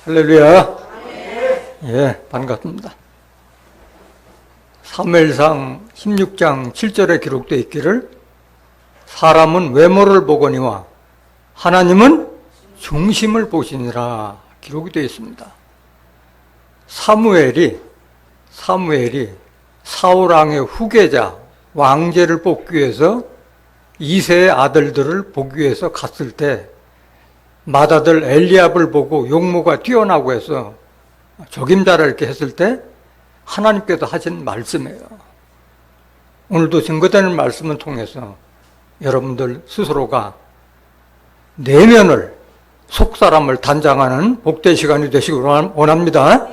할렐루야. 예, 반갑습니다. 사무엘상 16장 7절에 기록되어 있기를 사람은 외모를 보거니와 하나님은 중심을 보시니라 기록이 되어 있습니다. 사무엘이 사울왕의 후계자 왕제를 뽑기 위해서 2세의 아들들을 보기 위해서 갔을 때 맏아들 엘리압을 보고 용모가 뛰어나고 해서 적임자라 이렇게 했을 때 하나님께서 하신 말씀이에요. 오늘도 증거되는 말씀을 통해서 여러분들 스스로가 내면을 속사람을 단장하는 복된 시간이 되시길 원합니다.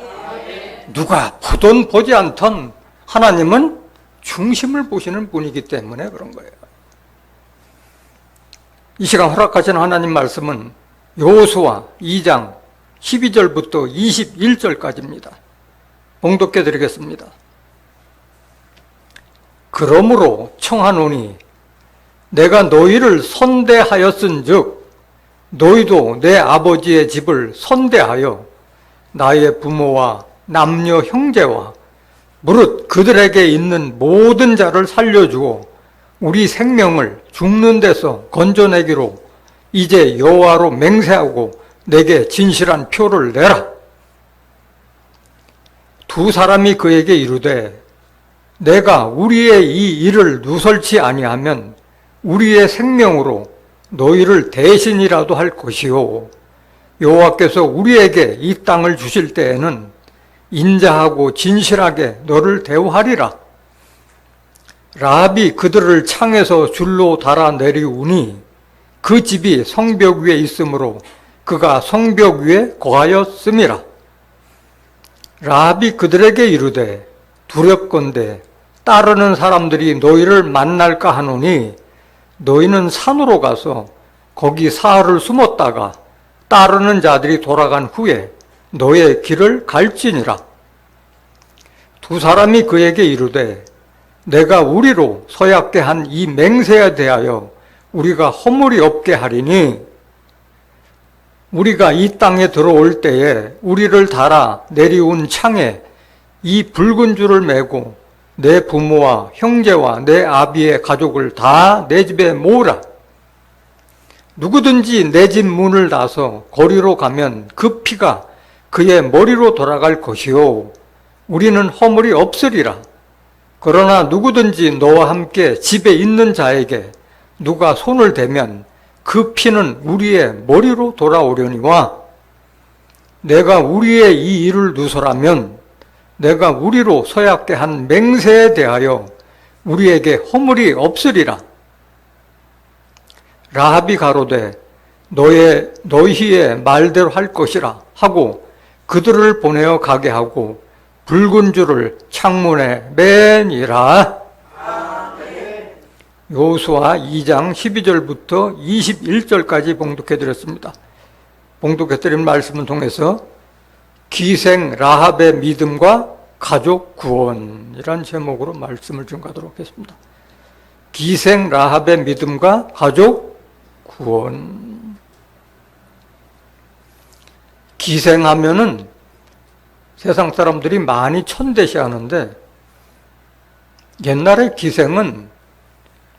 누가 보든 보지 않던 하나님은 중심을 보시는 분이기 때문에 그런 거예요. 이 시간 허락하신 하나님 말씀은 여호수아 2장 12절부터 21절까지입니다. 봉독해 드리겠습니다. 그러므로 청하노니 내가 너희를 선대하였은즉 너희도 내 아버지의 집을 선대하여 나의 부모와 남녀 형제와 무릇 그들에게 있는 모든 자를 살려주고 우리 생명을 죽는 데서 건져내기로 이제 여호와로 맹세하고 내게 진실한 표를 내라. 두 사람이 그에게 이르되 내가 우리의 이 일을 누설치 아니하면 우리의 생명으로 너희를 대신이라도 할 것이요 여호와께서 우리에게 이 땅을 주실 때에는 인자하고 진실하게 너를 대우하리라. 라합이 그들을 창에서 줄로 달아 내리우니 그 집이 성벽 위에 있으므로 그가 성벽 위에 거하였음이라. 라합이 그들에게 이르되 두렵건대 따르는 사람들이 너희를 만날까 하노니 너희는 산으로 가서 거기 사흘을 숨었다가 따르는 자들이 돌아간 후에 너의 길을 갈지니라. 두 사람이 그에게 이르되 내가 우리로 서약게 한 이 맹세에 대하여 우리가 허물이 없게 하리니 우리가 이 땅에 들어올 때에 우리를 달아 내리운 창에 이 붉은 줄을 메고 내 부모와 형제와 내 아비의 가족을 다 내 집에 모으라. 누구든지 내 집 문을 나서 거리로 가면 그 피가 그의 머리로 돌아갈 것이요 우리는 허물이 없으리라. 그러나 누구든지 너와 함께 집에 있는 자에게 누가 손을 대면 그 피는 우리의 머리로 돌아오려니와 내가 우리의 이 일을 누설하면 내가 우리로 서약게 한 맹세에 대하여 우리에게 허물이 없으리라. 라합이 가로되 너희의 말대로 할 것이라 하고 그들을 보내어 가게 하고 붉은 줄을 창문에 매니라. 여호수아 2장 12절부터 21절까지 봉독해드렸습니다. 봉독해드린 말씀을 통해서 기생 라합의 믿음과 가족 구원이란 제목으로 말씀을 증거하도록 하겠습니다. 기생 라합의 믿음과 가족 구원. 기생하면은 세상 사람들이 많이 천대시하는데 옛날에 기생은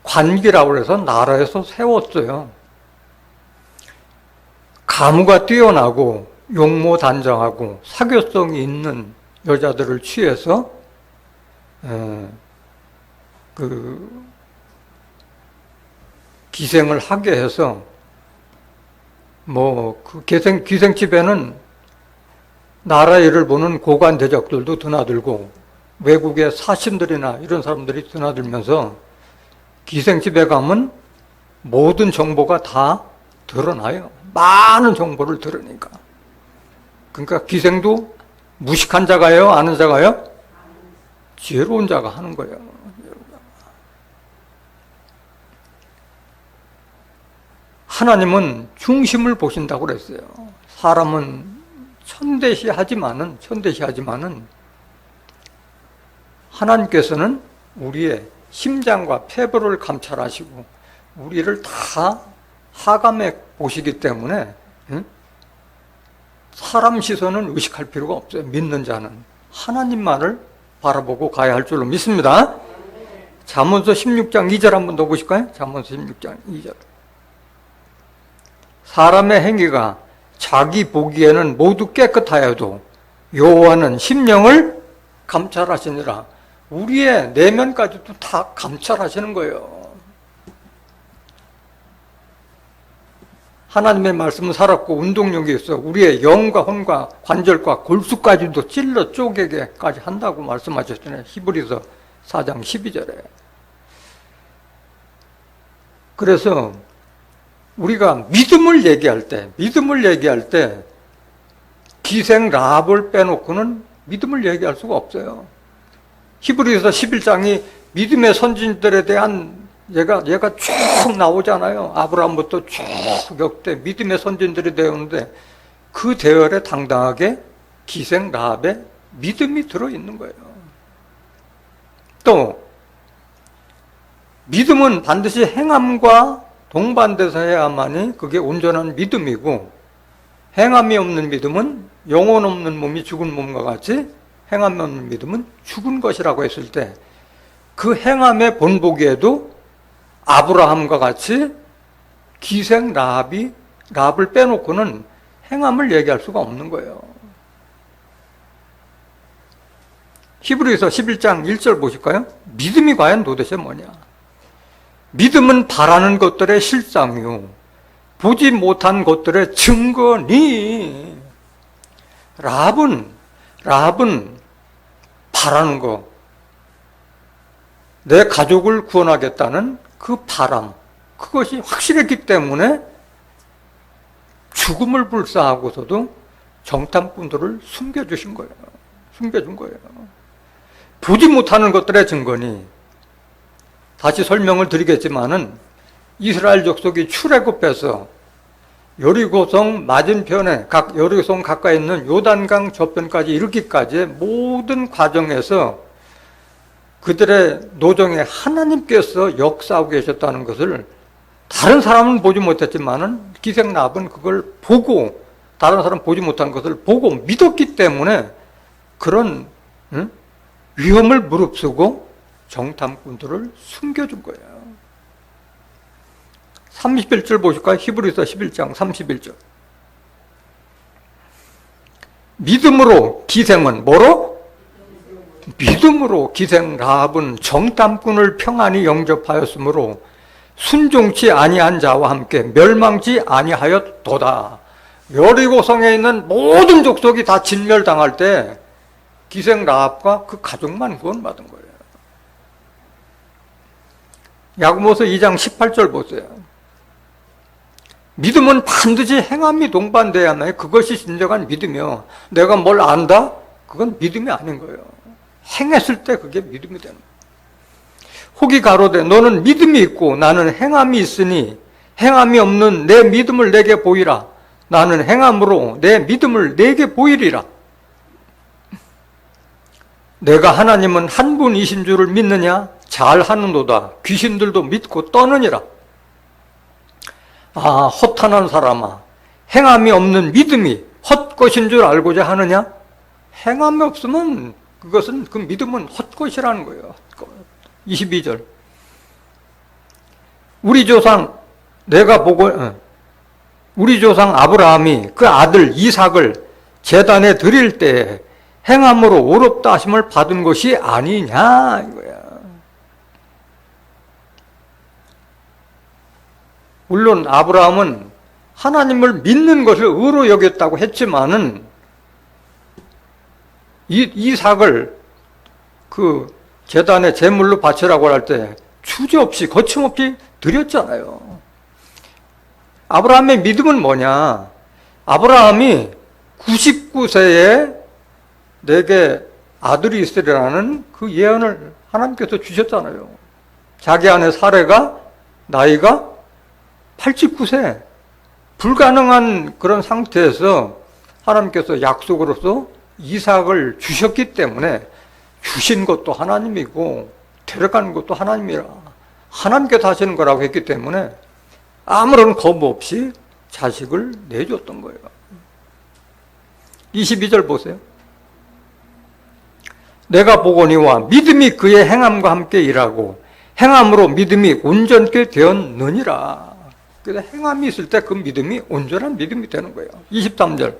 관기라고 해서 나라에서 세웠어요. 가무가 뛰어나고 용모단정하고 사교성이 있는 여자들을 취해서 기생을 하게 해서 그 기생집에는 나라 일을 보는 고관 대적들도 드나들고 외국의 사신들이나 이런 사람들이 드나들면서 기생집에 가면 모든 정보가 다 드러나요. 많은 정보를 들으니까. 그러니까 기생도 무식한 자가요? 아는 자가요? 지혜로운 자가 하는 거예요. 하나님은 중심을 보신다고 그랬어요. 사람은 천대시하지만은 하나님께서는 우리의 심장과 폐부를 감찰하시고 우리를 다 하감해 보시기 때문에 사람 시선은 의식할 필요가 없어요. 믿는 자는 하나님만을 바라보고 가야 할 줄로 믿습니다. 잠언서 16장 2절 한번 더 보실까요? 잠언서 16장 2절. 사람의 행위가 자기 보기에는 모두 깨끗하여도 여호와는 심령을 감찰하시니라. 우리의 내면까지도 다 감찰하시는 거예요. 하나님의 말씀은 살았고 운동력이 있어 우리의 영과 혼과 관절과 골수까지도 찔러 쪼개게까지 한다고 말씀하셨잖아요. 히브리서 4장 12절에. 그래서 우리가 믿음을 얘기할 때 기생 라합을 빼놓고는 믿음을 얘기할 수가 없어요. 히브리서 11장이 믿음의 선진들에 대한 얘가 쭉 나오잖아요. 아브라함부터 쭉 역대 믿음의 선진들이 되었는데 그 대열에 당당하게 기생 라합의 믿음이 들어있는 거예요. 또 믿음은 반드시 행함과 동반돼서 해야만이 그게 온전한 믿음이고, 행함이 없는 믿음은 영혼 없는 몸이 죽은 몸과 같이 행함이 없는 믿음은 죽은 것이라고 했을 때 그 행함의 본보기에도 아브라함과 같이 기생 라합을 빼놓고는 행함을 얘기할 수가 없는 거예요. 히브리서 11장 1절 보실까요? 믿음이 과연 도대체 뭐냐? 믿음은 바라는 것들의 실상이요 보지 못한 것들의 증거니. 라합은 바라는 거, 내 가족을 구원하겠다는 그 바람, 그것이 확실했기 때문에 죽음을 불사하고서도 정탐꾼들을 숨겨준 거예요. 보지 못하는 것들의 증거니, 다시 설명을 드리겠지만은 이스라엘 족속이 출애굽해서 여리고성 맞은편에 여리고성 가까이 있는 요단강 저편까지 이르기까지의 모든 과정에서 그들의 노정에 하나님께서 역사하고 계셨다는 것을 다른 사람은 보지 못했지만은 기생 라합은 그걸 보고, 다른 사람 보지 못한 것을 보고 믿었기 때문에 그런 위험을 무릅쓰고 정탐꾼들을 숨겨준 거예요. 31절 보실까요? 히브리서 11장 31절. 믿음으로 기생은 뭐로? 믿음으로 기생 라합은 정탐꾼을 평안히 영접하였으므로 순종치 아니한 자와 함께 멸망치 아니하였도다. 여리고성에 있는 모든 족속이 다 진멸당할 때 기생 라합과 그 가족만 구원받은 거예요. 야고보서 2장 18절 보세요. 믿음은 반드시 행함이 동반돼야만 그것이 진정한 믿음이요. 내가 뭘 안다? 그건 믿음이 아닌 거예요. 행했을 때 그게 믿음이 되는 거예요. 혹이 가로되 너는 믿음이 있고 나는 행함이 있으니 행함이 없는 내 믿음을 내게 보이라. 나는 행함으로 내 믿음을 내게 보이리라. 내가 하나님은 한 분이신 줄을 믿느냐? 잘하는도다. 귀신들도 믿고 떠느니라. 아, 허탄한 사람아, 행함이 없는 믿음이 헛것인 줄 알고자 하느냐? 행함이 없으면 그것은, 그 믿음은 헛것이라는 거예요. 22절. 우리 조상 아브라함이 그 아들 이삭을 제단에 드릴 때 행함으로 의롭다 하심을 받은 것이 아니냐 이거야. 물론 아브라함은 하나님을 믿는 것을 의로 여겼다고 했지만은 이삭을 그 제단에 제물로 바치라고 할 때 주저없이 거침없이 드렸잖아요. 아브라함의 믿음은 뭐냐? 아브라함이 99세에 내게 아들이 있으리라는 그 예언을 하나님께서 주셨잖아요. 자기 아내 사레가 나이가 89세, 불가능한 그런 상태에서 하나님께서 약속으로서 이삭을 주셨기 때문에 주신 것도 하나님이고 데려가는 것도 하나님이라 하나님께서 하시는 거라고 했기 때문에 아무런 거부 없이 자식을 내줬던 거예요. 22절 보세요. 내가 보거니와 믿음이 그의 행함과 함께 일하고 행함으로 믿음이 온전케 되었느니라. 그래서 행함이 있을 때 그 믿음이 온전한 믿음이 되는 거예요. 23절.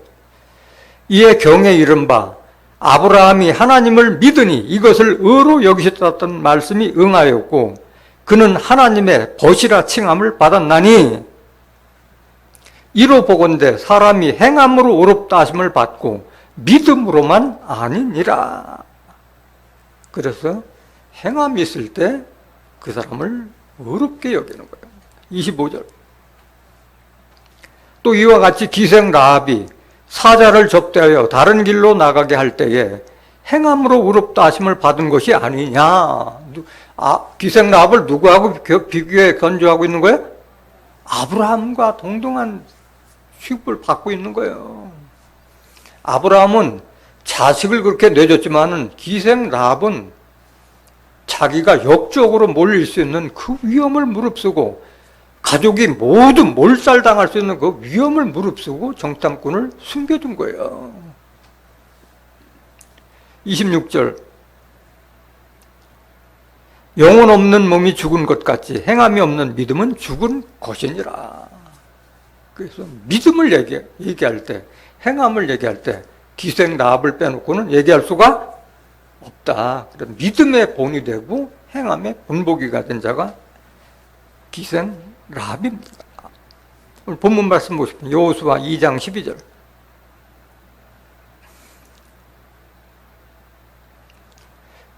이에 경에 이른 바 아브라함이 하나님을 믿으니 이것을 의로 여기셨다던 말씀이 응하였고 그는 하나님의 벗이라 칭함을 받았나니 이로 보건대 사람이 행함으로 의롭다 하심을 받고 믿음으로만 아니니라. 그래서 행함이 있을 때 그 사람을 의롭게 여기는 거예요. 25절. 또 이와 같이 기생 라합이 사자를 접대하여 다른 길로 나가게 할 때에 행함으로 의롭다 하심을 받은 것이 아니냐. 기생 라합을 누구하고 비교해 견주하고 있는 거예요? 아브라함과 동등한 취급을 받고 있는 거예요. 아브라함은 자식을 그렇게 내줬지만은 기생 라합은 자기가 역적으로 몰릴 수 있는 그 위험을 무릅쓰고 가족이 모두 몰살당할 수 있는 그 위험을 무릅쓰고 정탐꾼을 숨겨둔 거예요. 26절. 영혼 없는 몸이 죽은 것 같이 행함이 없는 믿음은 죽은 것이니라. 그래서 믿음을 얘기할 때, 행함을 얘기할 때 기생 라합을 빼놓고는 얘기할 수가 없다. 믿음의 본이 되고 행함의 본보기가 된 자가 기생 라합입니다. 오늘 본문 말씀 보십시오. 여호수아 2장 12절.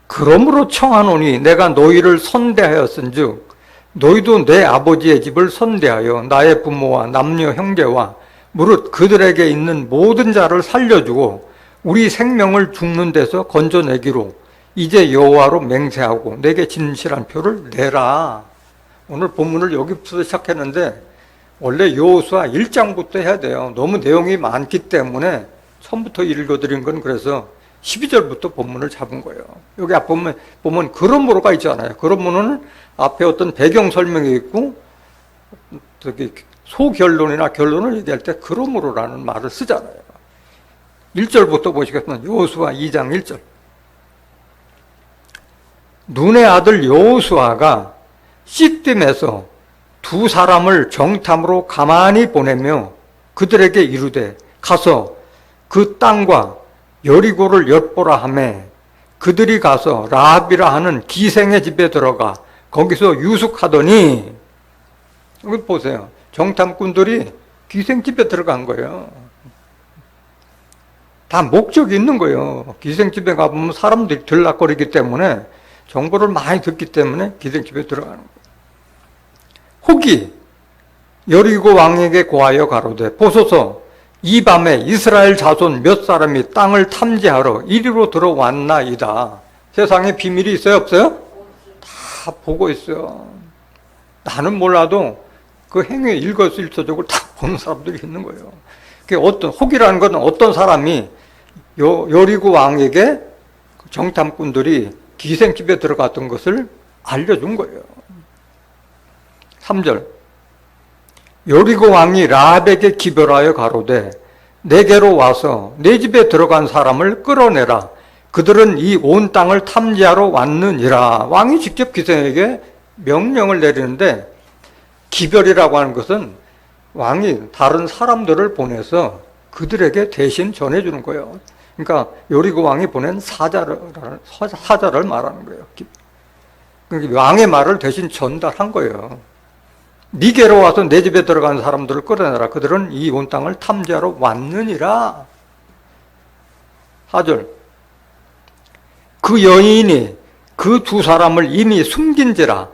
그러므로 청하노니 내가 너희를 선대하였은즉 너희도 내 아버지의 집을 선대하여 나의 부모와 남녀 형제와 무릇 그들에게 있는 모든 자를 살려주고 우리 생명을 죽는 데서 건져내기로 이제 여호와로 맹세하고 내게 진실한 표를 내라. 오늘 본문을 여기부터 시작했는데 원래 여호수아 1장부터 해야 돼요. 너무 내용이 많기 때문에 처음부터 읽어드린 건 그래서 12절부터 본문을 잡은 거예요. 여기 앞 보면 그러므로가 있잖아요. 그러므로는 앞에 어떤 배경 설명이 있고 저기 소결론이나 결론을 얘기할 때 그러므로라는 말을 쓰잖아요. 1절부터 보시겠지만 여호수아 2장 1절. 눈의 아들 여호수아가 시딤에서 두 사람을 정탐으로 가만히 보내며 그들에게 이르되 가서 그 땅과 여리고를 엿보라 하매 그들이 가서 라합이라 하는 기생의 집에 들어가 거기서 유숙하더니 여기 보세요. 정탐꾼들이 기생집에 들어간 거예요. 다 목적이 있는 거예요. 기생집에 가보면 사람들이 들락거리기 때문에 정보를 많이 듣기 때문에 기생집에 들어가는 거예요. 혹이 여리고 왕에게 고하여 가로되 보소서 이 밤에 이스라엘 자손 몇 사람이 땅을 탐지하러 이리로 들어왔나이다. 세상에 비밀이 있어요? 없어요? 다 보고 있어요. 나는 몰라도 그 행위의 일거수일투족을 다 보는 사람들이 있는 거예요. 어떤 혹이라는 건 어떤 사람이 여리고 왕에게 정탐꾼들이 기생집에 들어갔던 것을 알려준 거예요. 3절. 여리고 왕이 라합에게 기별하여 가로되 내게로 와서 내 집에 들어간 사람을 끌어내라. 그들은 이 온 땅을 탐지하러 왔느니라. 왕이 직접 기생에게 명령을 내리는데 기별이라고 하는 것은 왕이 다른 사람들을 보내서 그들에게 대신 전해주는 거예요. 그러니까 여리고 왕이 보낸 사자를 말하는 거예요. 그러니까 왕의 말을 대신 전달한 거예요. 니게로 와서 내 집에 들어간 사람들을 끌어내라. 그들은 이 온 땅을 탐지하러 왔느니라. 4절. 그 여인이 그 두 사람을 이미 숨긴지라.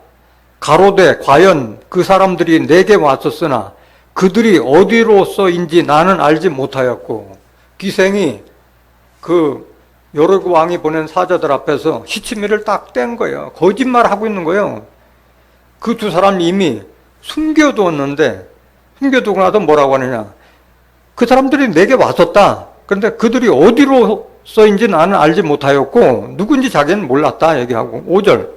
가로되 과연 그 사람들이 내게 왔었으나 그들이 어디로서인지 나는 알지 못하였고 기생이 그 여리고 왕이 보낸 사자들 앞에서 시치미를 딱 뗀 거예요. 거짓말하고 있는 거예요. 그 두 사람이 이미 숨겨두었는데 숨겨두고 나서 뭐라고 하느냐. 그 사람들이 내게 왔었다. 그런데 그들이 어디로서인지 나는 알지 못하였고 누군지 자기는 몰랐다 얘기하고 5절.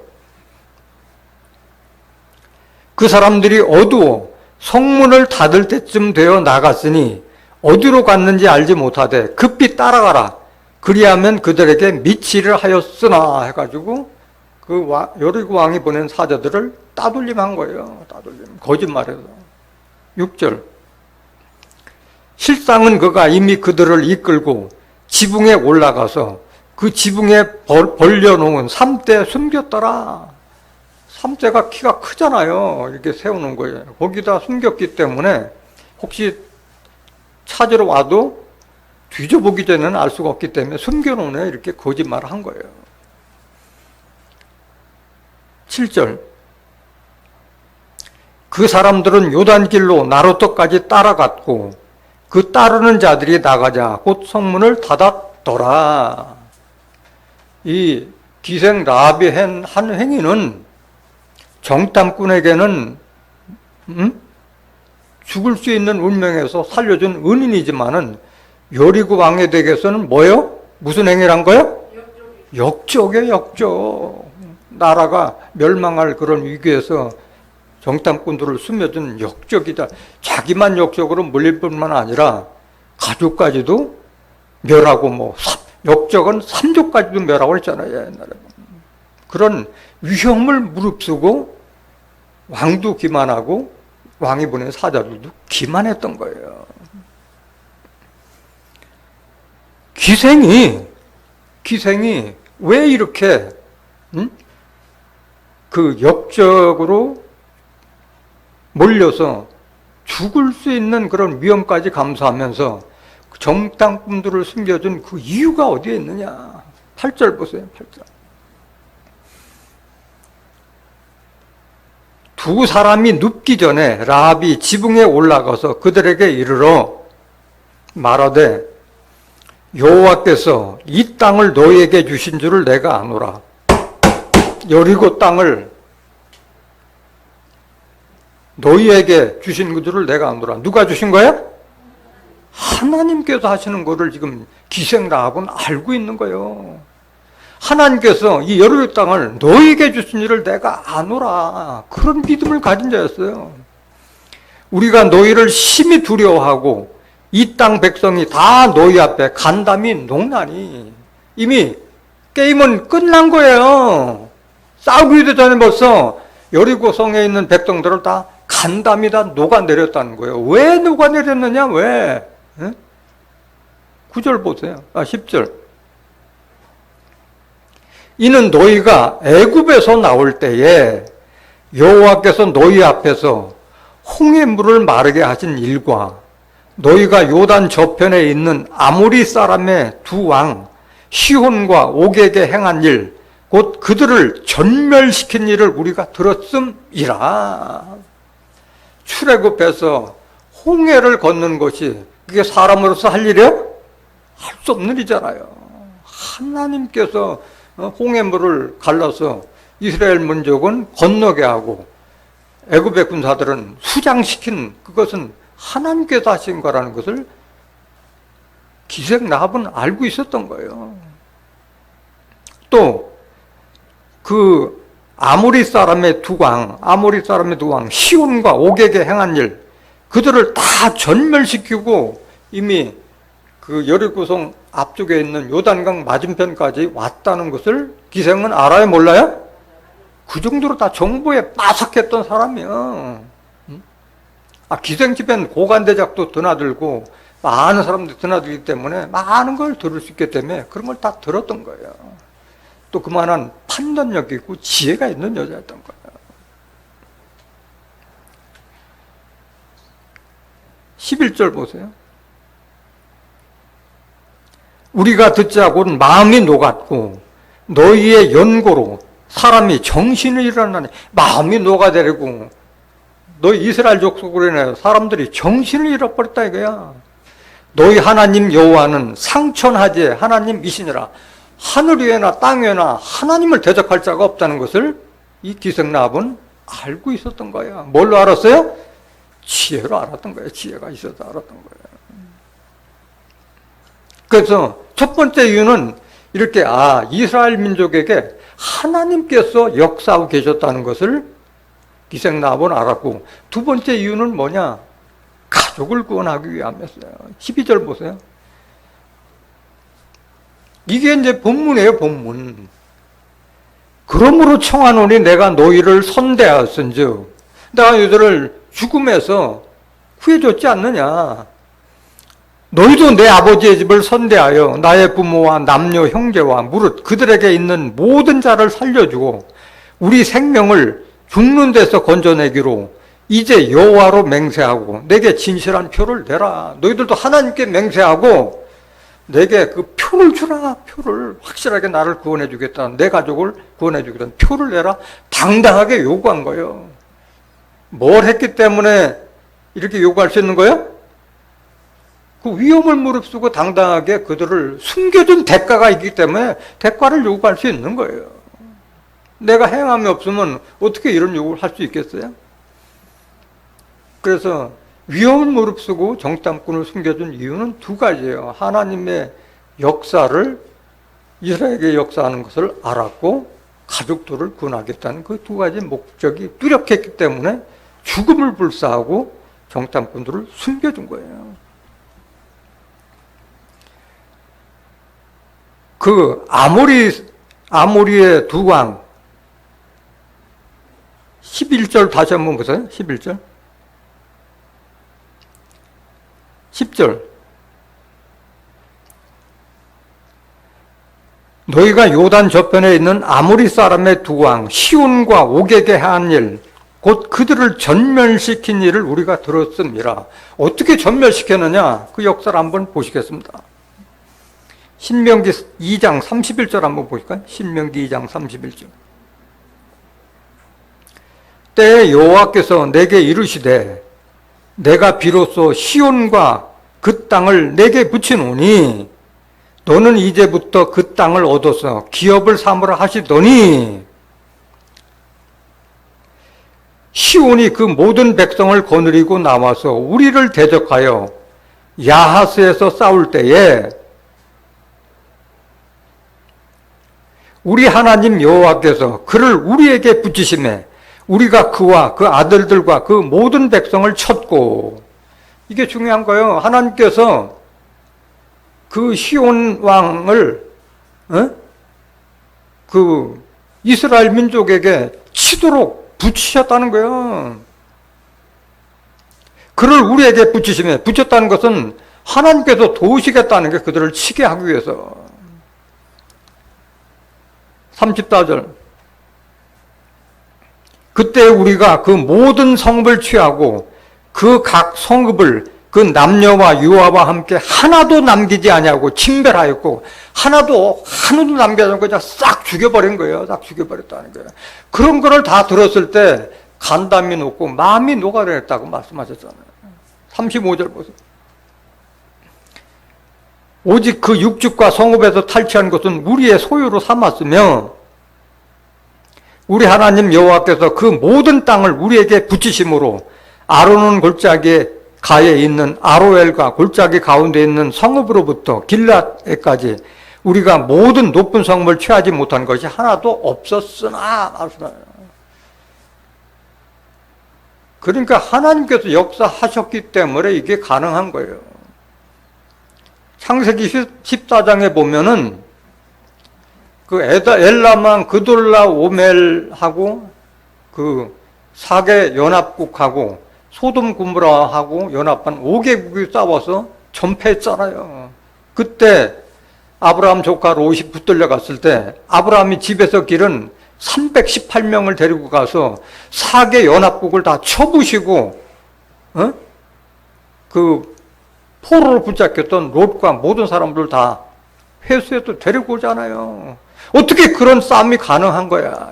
그 사람들이 어두워 성문을 닫을 때쯤 되어 나갔으니 어디로 갔는지 알지 못하되 급히 따라가라. 그리하면 그들에게 미치를 하였으나 해가지고 그 여리고 왕이 보낸 사자들을 따돌림한 거예요. 따돌림. 거짓말해서. 6절. 실상은 그가 이미 그들을 이끌고 지붕에 올라가서 그 지붕에 벌려놓은 삼대에 숨겼더라. 삼대가 키가 크잖아요. 이렇게 세우는 거예요. 거기다 숨겼기 때문에 혹시 찾으러 와도 뒤져보기 전에는 알 수가 없기 때문에 숨겨놓네. 이렇게 거짓말을 한 거예요. 7절. 그 사람들은 요단길로 나루터까지 따라갔고 그 따르는 자들이 나가자 곧 성문을 닫았더라. 이 기생 라합이 한 행위는 정탐꾼에게는 죽을 수 있는 운명에서 살려준 은인이지만은 여리고 왕에게서는 뭐예요? 무슨 행위를 한 거예요? 역적이에요, 역적. 나라가 멸망할 그런 위기에서 정탐꾼들을 숨겨둔 역적이다. 자기만 역적으로 물릴 뿐만 아니라 가족까지도 멸하고 역적은 3족까지도 멸하고 했잖아요, 옛날에. 그런 위험을 무릅쓰고 왕도 기만하고 왕이 보낸 사자들도 기만했던 거예요. 기생이 왜 이렇게 그 역적으로 몰려서 죽을 수 있는 그런 위험까지 감수하면서 정탐꾼들을 숨겨준 그 이유가 어디에 있느냐. 8절 보세요. 8절. 두 사람이 눕기 전에 라합이 지붕에 올라가서 그들에게 이르러 말하되 여호와께서 이 땅을 너희에게 주신 줄을 내가 아노라. 여리고 땅을 너희에게 주신 줄을 내가 아노라. 누가 주신 거야? 하나님께서 하시는 거를 지금 기생 라합은 알고 있는 거예요. 하나님께서 이 여리고 땅을 너희에게 주신 줄을 내가 아노라. 그런 믿음을 가진 자였어요. 우리가 너희를 심히 두려워하고 이 땅 백성이 다 너희 앞에 간담이 녹나니. 이미 게임은 끝난 거예요. 싸우기도 전에 벌써 여리고 성에 있는 백성들을 다 간담이 다 녹아내렸다는 거예요. 왜 녹아내렸느냐? 왜? 9절 보세요. 10절. 이는 너희가 애굽에서 나올 때에 여호와께서 너희 앞에서 홍해 물을 마르게 하신 일과 너희가 요단 저편에 있는 아모리 사람의 두 왕 시혼과 옥에게 행한 일, 곧 그들을 전멸시킨 일을 우리가 들었음이라. 출애굽해서 홍해를 걷는 것이 그게 사람으로서 할 일이에요? 할 수 없는 일이잖아요. 하나님께서 홍해물을 갈라서 이스라엘 민족은 건너게 하고 애굽의 군사들은 수장시킨 그것은 하나님께서 하신 거라는 것을 기생 라합은 알고 있었던 거예요. 또 그 아모리 사람의 두 왕 시온과 옥에게 행한 일, 그들을 다 전멸시키고 이미 그 여리고성 앞쪽에 있는 요단강 맞은편까지 왔다는 것을 기생은 알아요, 몰라요? 그 정도로 다 정보에 빠삭했던 사람이에요. 기생 집엔 고관대작도 드나들고 많은 사람들이 드나들기 때문에 많은 걸 들을 수 있기 때문에 그런 걸 다 들었던 거예요. 또 그만한 판단력이 있고 지혜가 있는 여자였던 거예요. 11절 보세요. 우리가 듣자고는 마음이 녹았고 너희의 연고로 사람이 정신을 잃어나니. 마음이 녹아내리고 너희 이스라엘 족속으로 인해 사람들이 정신을 잃어버렸다 이거야. 너희 하나님 여호와는 상천하지 하나님이시니라. 하늘 위에나 땅 위에나 하나님을 대적할 자가 없다는 것을 이 기생 라합은 알고 있었던 거야. 뭘로 알았어요? 지혜로 알았던 거예요. 지혜가 있어서 알았던 거예요. 그래서 첫 번째 이유는 이렇게 이스라엘 민족에게 하나님께서 역사하고 계셨다는 것을 기생 라합은 알았고, 두 번째 이유는 뭐냐? 가족을 구원하기 위함이었어요. 12절 보세요. 이게 이제 본문이에요, 본문. 그러므로 청하노니 내가 너희를 선대하였은즉, 내가 너희들을 죽음에서 구해줬지 않느냐. 너희도 내 아버지의 집을 선대하여 나의 부모와 남녀 형제와 무릇 그들에게 있는 모든 자를 살려주고 우리 생명을 죽는 데서 건져내기로 이제 여호와로 맹세하고 내게 진실한 표를 내라. 너희들도 하나님께 맹세하고 내게 그 표를 주라. 표를 확실하게 나를 구원해 주겠다. 내 가족을 구원해 주겠다. 표를 내라. 당당하게 요구한 거예요. 뭘 했기 때문에 이렇게 요구할 수 있는 거예요? 그 위험을 무릅쓰고 당당하게 그들을 숨겨준 대가가 있기 때문에 대가를 요구할 수 있는 거예요. 내가 행함이 없으면 어떻게 이런 요구를 할 수 있겠어요? 그래서 위험을 무릅쓰고 정탐꾼을 숨겨준 이유는 두 가지예요. 하나님의 역사를, 이스라엘에게 역사하는 것을 알았고 가족들을 구원하겠다는 그 두 가지 목적이 뚜렷했기 때문에 죽음을 불사하고 정탐꾼들을 숨겨준 거예요. 그 아모리의 두 왕 11절 다시 한번 보세요. 11절 10절 너희가 요단 저편에 있는 아모리 사람의 두 왕 시온과 옥에게 한 일 곧 그들을 전멸시킨 일을 우리가 들었습니다. 어떻게 전멸시켰느냐? 그 역사를 한번 보시겠습니다. 신명기 2장 31절 한번 보실까요? 신명기 2장 31절. 때에 여호와께서 내게 이르시되 내가 비로소 시온과 그 땅을 내게 붙이노니 너는 이제부터 그 땅을 얻어서 기업을 삼으라 하시더니 시온이 그 모든 백성을 거느리고 나와서 우리를 대적하여 야하스에서 싸울 때에 우리 하나님 여호와께서 그를 우리에게 붙이심에 우리가 그와 그 아들들과 그 모든 백성을 쳤고, 이게 중요한 거예요. 하나님께서 그 시온 왕을 그 이스라엘 민족에게 치도록 붙이셨다는 거예요. 그를 우리에게 붙이심에, 붙였다는 것은 하나님께서 도우시겠다는 게 그들을 치게 하기 위해서. 34절 그때 우리가 그 모든 성읍을 취하고 그 각 성읍을 그 남녀와 유아와 함께 하나도 남기지 아니하고 칭벌하였고 하나도 남기지 않고 그냥 싹 죽여버린 거예요. 싹 죽여버렸다는 거예요. 그런 거를 다 들었을 때 간담이 녹고 마음이 녹아내렸다고 말씀하셨잖아요. 35절 보세요. 오직 그 육축과 성읍에서 탈취한 것은 우리의 소유로 삼았으며 우리 하나님 여호와께서 그 모든 땅을 우리에게 붙이심으로 아로논 골짜기 가에 있는 아로엘과 골짜기 가운데 있는 성읍으로부터 길앗에까지 우리가 모든 높은 성읍을 취하지 못한 것이 하나도 없었으나 말씀하세요. 그러니까 하나님께서 역사하셨기 때문에 이게 가능한 거예요. 창세기 14장에 보면은 그 엘라만 그돌라 오멜하고 그 4개 연합국하고 소돔 고모라하고 연합한 5개국이 싸워서 전패했잖아요. 그때 아브라함 조카 롯이 붙들려 갔을 때 아브라함이 집에서 기른 318명을 데리고 가서 4개 연합국을 다 쳐부시고 그 포로로 붙잡혔던 롯과 모든 사람들 다 회수해도 데리고 오잖아요. 어떻게 그런 싸움이 가능한 거야?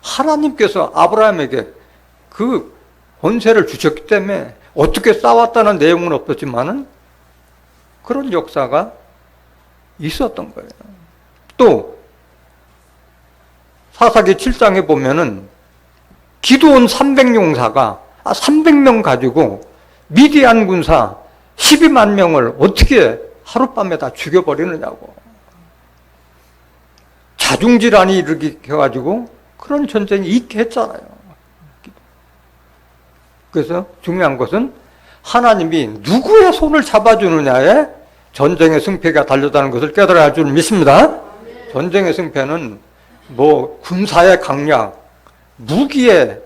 하나님께서 아브라함에게 그 권세를 주셨기 때문에 어떻게 싸웠다는 내용은 없었지만은 그런 역사가 있었던 거예요. 또 사사기 7장에 보면은 기드온 300용사가 300명 가지고 미디안 군사 12만 명을 어떻게 하룻밤에 다 죽여버리느냐고. 자중질환이 일으켜가지고 그런 전쟁이 있게 했잖아요. 그래서 중요한 것은 하나님이 누구의 손을 잡아주느냐에 전쟁의 승패가 달렸다는 것을 깨달아야 할 줄 믿습니다. 전쟁의 승패는 뭐 군사의 강약, 무기의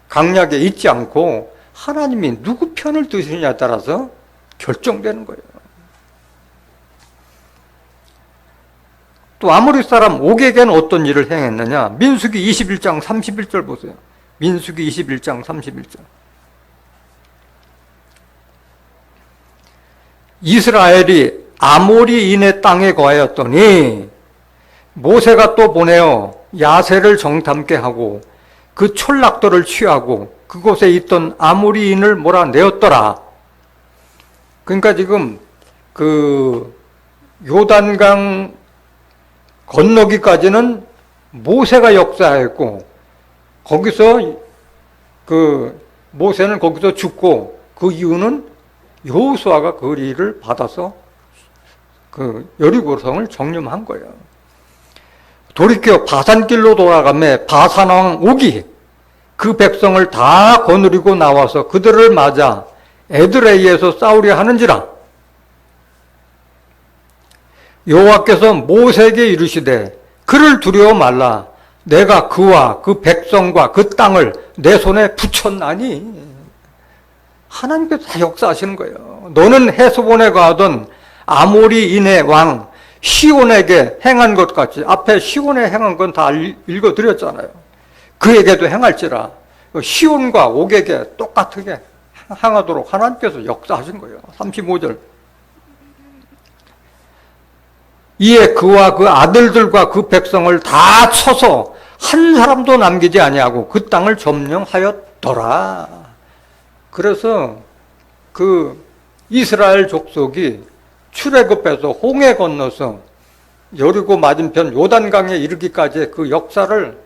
강약에 있지 않고 하나님이 누구 편을 드시느냐에 따라서 결정되는 거예요. 또 아모리 사람 옥에게는 어떤 일을 행했느냐? 민수기 21장 31절 보세요. 민수기 21장 31절. 이스라엘이 아모리인의 땅에 거하였더니 모세가 또 보내어 야세를 정탐케 하고 그 촌락들을 취하고 그곳에 있던 아모리인을 몰아내었더라. 그러니까 지금 그 요단강 건너기까지는 모세가 역사했고 거기서 그 모세는 거기서 죽고 그 이유는 여호수아가 그 일을 받아서 그 여리고성을 정념한 거예요. 돌이켜 바산길로 돌아가며 바산왕 옥이 그 백성을 다 거느리고 나와서 그들을 맞아 에드레이에서 싸우려 하는지라. 여호와께서 모세에게 이르시되 그를 두려워 말라. 내가 그와 그 백성과 그 땅을 내 손에 붙였나니. 하나님께서 다 역사하시는 거예요. 너는 헤스본에 거하던 아모리인의 왕 시온에게 행한 것 같이, 앞에 시온에 행한 건 다 읽어드렸잖아요. 그에게도 행할지라. 시온과 옥에게 똑같게 행하도록 하나님께서 역사하신 거예요. 35절. 이에 그와 그 아들들과 그 백성을 다 쳐서 한 사람도 남기지 아니하고 그 땅을 점령하였더라. 그래서 그 이스라엘 족속이 출애굽해서 홍해 건너서 여리고 맞은편 요단강에 이르기까지의 그 역사를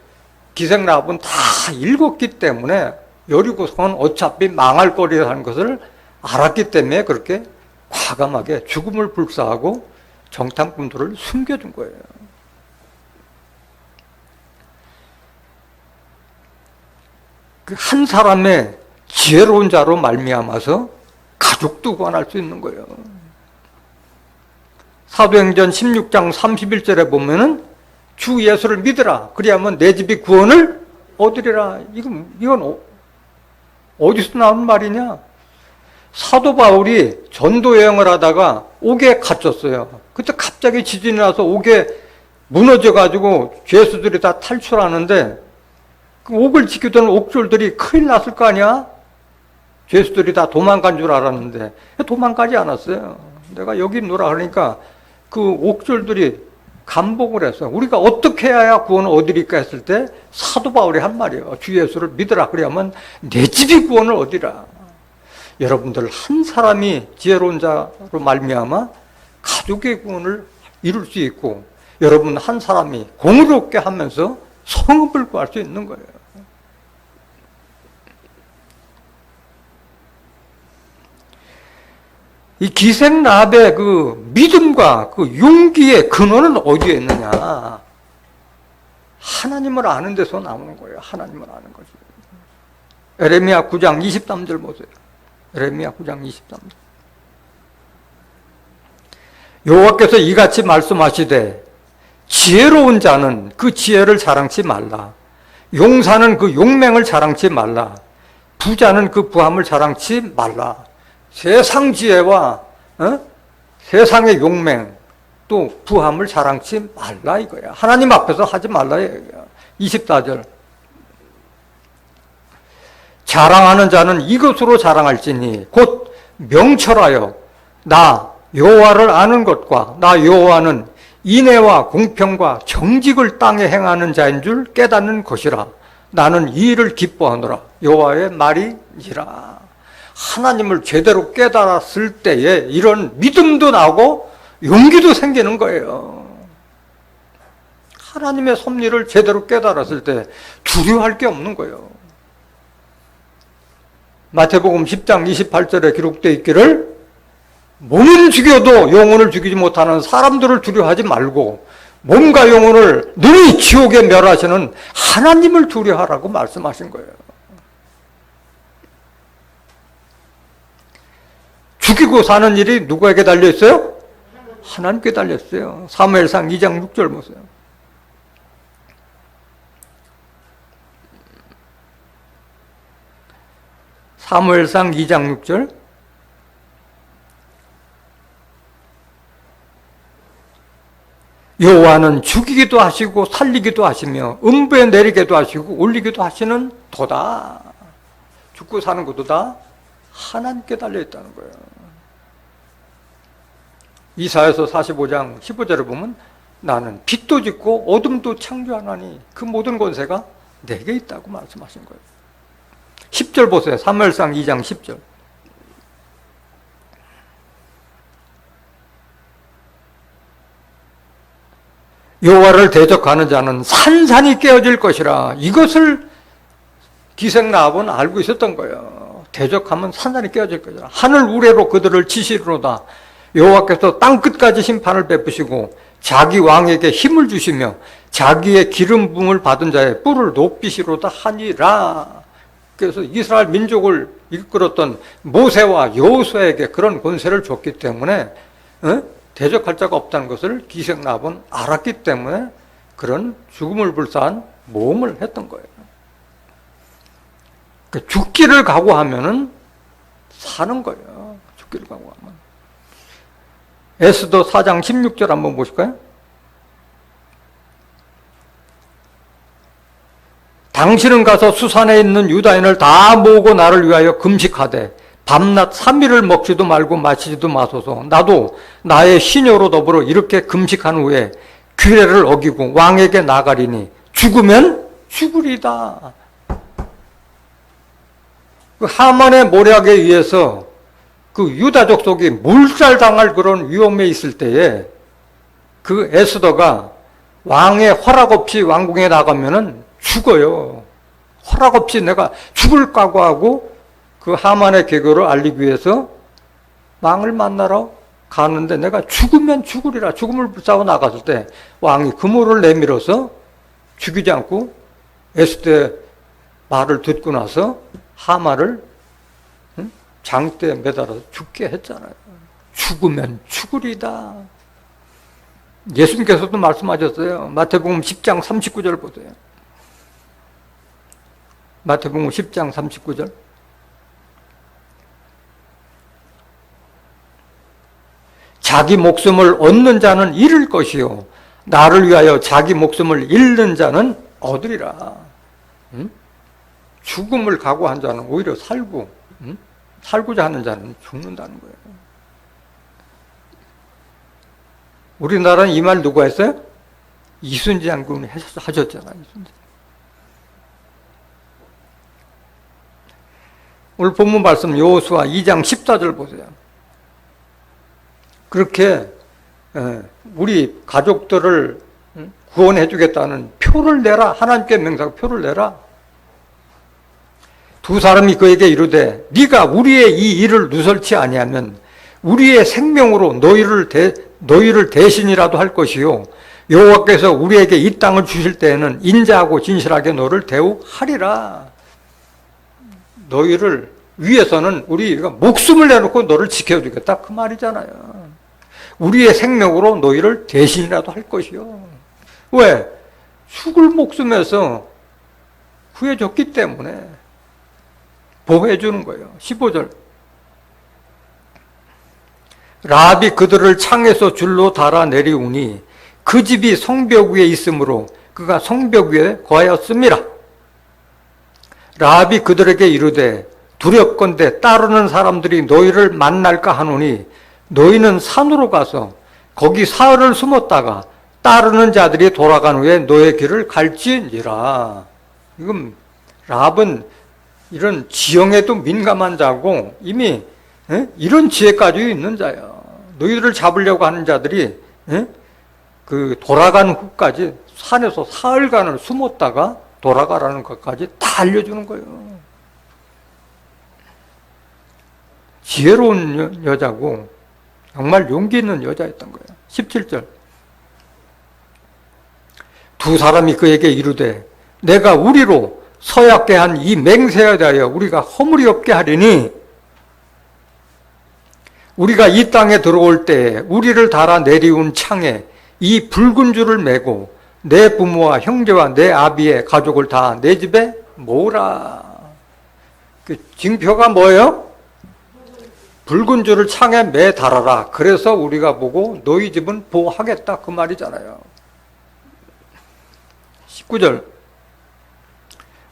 기생라합은 다 읽었기 때문에 여리고성은 어차피 망할 거리라는 것을 알았기 때문에 그렇게 과감하게 죽음을 불사하고 정탐꾼들을 숨겨준 거예요. 그 한 사람의 지혜로운 자로 말미암아서 가족도 구원할 수 있는 거예요. 사도행전 16장 31절에 보면은 주 예수를 믿으라. 그리하면 내 집이 구원을 얻으리라. 이건 어디서 나온 말이냐? 사도 바울이 전도 여행을 하다가 옥에 갇혔어요. 그때 갑자기 지진이 나서 옥에 무너져가지고 죄수들이 다 탈출하는데 그 옥을 지키던 옥졸들이 큰일 났을 거 아니야? 죄수들이 다 도망간 줄 알았는데 도망가지 않았어요. 내가 여기 있노라 그러니까 그 옥졸들이 감복을 해서 우리가 어떻게 해야 구원을 얻으리까 했을 때 사도 바울이 한 말이에요. 주 예수를 믿으라. 그러면 내 집이 구원을 얻으리라. 여러분들 한 사람이 지혜로운 자로 말미암아 가족의 구원을 이룰 수 있고 여러분 한 사람이 공의롭게 하면서 성읍을 구할 수 있는 거예요. 이 기생라합의 그 믿음과 그 용기의 근원은 어디에 있느냐? 하나님을 아는 데서 나오는 거예요. 하나님을 아는 거죠. 에레미야 9장 23절 보세요. 에레미야 9장 23절. 여호와께서 이같이 말씀하시되 지혜로운 자는 그 지혜를 자랑치 말라. 용사는 그 용맹을 자랑치 말라. 부자는 그 부함을 자랑치 말라. 세상 지혜와 세상의 용맹 또 부함을 자랑치 말라 이거야. 하나님 앞에서 하지 말라 이거야. 24절. 자랑하는 자는 이것으로 자랑할지니 곧 명철하여 나 여호와를 아는 것과 나 여호와는 인애와 공평과 정직을 땅에 행하는 자인 줄 깨닫는 것이라. 나는 이 일을 기뻐하노라. 여호와의 말이니라. 하나님을 제대로 깨달았을 때에 이런 믿음도 나고 용기도 생기는 거예요. 하나님의 섭리를 제대로 깨달았을 때 두려워할 게 없는 거예요. 마태복음 10장 28절에 기록되어 있기를 몸은 죽여도 영혼을 죽이지 못하는 사람들을 두려워하지 말고 몸과 영혼을 능히 지옥에 멸하시는 하나님을 두려워하라고 말씀하신 거예요. 죽이고 사는 일이 누구에게 달려있어요? 하나님께 달렸어요. 사무엘상 2장 6절 보세요. 사무엘상 2장 6절. 여호와는 죽이기도 하시고 살리기도 하시며 음부에 내리게도 하시고 올리기도 하시는 도다. 죽고 사는 것도 다 하나님께 달려있다는 거예요. 이사야서 45장 15절에 보면 나는 빛도 짓고 어둠도 창조하나니 그 모든 권세가 내게 있다고 말씀하신 거예요. 10절 보세요. 사무엘상 2장 10절. 여호와를 대적하는 자는 산산이 깨어질 것이라. 이것을 기생라합은 알고 있었던 거예요. 대적하면 산산이 깨어질 것이라. 하늘 우레로 그들을 치시리로다. 여호와께서 땅 끝까지 심판을 베푸시고 자기 왕에게 힘을 주시며 자기의 기름 부음을 받은 자의 뿔을 높이시로다 하니라. 그래서 이스라엘 민족을 이끌었던 모세와 여호수아에게 그런 권세를 줬기 때문에 대적할 자가 없다는 것을 기생라합은 알았기 때문에 그런 죽음을 불사한 모험을 했던 거예요. 죽기를 각오하면은 사는 거예요. 죽기를 각오하면. 에스더 4장 16절 한번 보실까요? 당신은 가서 수산에 있는 유다인을 다 모으고 나를 위하여 금식하되 밤낮 3일을 먹지도 말고 마시지도 마소서. 나도 나의 시녀로 더불어 이렇게 금식한 후에 규례를 어기고 왕에게 나가리니 죽으면 죽으리다. 그 하만의 모략에 의해서 그 유다 족속이 물살당할 그런 위험에 있을 때에 그 에스더가 왕의 허락 없이 왕궁에 나가면은 죽어요. 허락 없이 내가 죽을 각오하고 그 하만의 계교를 알리기 위해서 왕을 만나러 가는데 내가 죽으면 죽으리라. 죽음을 불사하고 나갔을 때 왕이 그물을 내밀어서 죽이지 않고 에스더의 말을 듣고 나서 하만을 장대에 매달아서 죽게 했잖아요. 죽으면 죽으리다. 예수님께서도 말씀하셨어요. 마태복음 10장 39절 보세요. 마태복음 10장 39절. 자기 목숨을 얻는 자는 잃을 것이요 나를 위하여 자기 목숨을 잃는 자는 얻으리라. 죽음을 각오한 자는 오히려 살고자 하는 자는 죽는다는 거예요. 우리나라는 이 말 누가 했어요? 이순재 장군이 하셨잖아요. 이순재. 오늘 본문 말씀 여호수아 2장 14절 보세요. 그렇게 우리 가족들을 구원해 주겠다는 표를 내라. 하나님께 맹세하고 표를 내라. 두 사람이 그에게 이르되 네가 우리의 이 일을 누설치 아니하면 우리의 생명으로 너희를 대신이라도 할 것이요 여호와께서 우리에게 이 땅을 주실 때에는 인자하고 진실하게 너를 대우하리라. 너희를 위해서는 우리가 목숨을 내놓고 너를 지켜주겠다 그 말이잖아요. 우리의 생명으로 너희를 대신이라도 할 것이요. 왜? 죽을 목숨에서 구해줬기 때문에 보호해 주는 거예요. 15절. 라합이 그들을 창에서 줄로 달아 내리우니 그 집이 성벽 위에 있으므로 그가 성벽 위에 거하였습니다. 라합이 그들에게 이르되 두렵건대 따르는 사람들이 너희를 만날까 하노니 너희는 산으로 가서 거기 사흘을 숨었다가 따르는 자들이 돌아간 후에 너의 길을 갈지니라. 이건 라합은 이런 지형에도 민감한 자고 이미 이런 지혜까지 있는 자야. 너희들을 잡으려고 하는 자들이 그 돌아간 후까지 산에서 사흘간을 숨었다가 돌아가라는 것까지 다 알려주는 거예요. 지혜로운 여자고 정말 용기 있는 여자였던 거예요. 17절. 두 사람이 그에게 이르되 내가 우리로 서약게 한 이 맹세에 대하여 우리가 허물이 없게 하리니 우리가 이 땅에 들어올 때 우리를 달아 내리운 창에 이 붉은 줄을 메고 내 부모와 형제와 내 아비의 가족을 다 내 집에 모으라. 그 징표가 뭐예요? 붉은 줄을 창에 매 달아라. 그래서 우리가 보고 너희 집은 보호하겠다 그 말이잖아요. 19절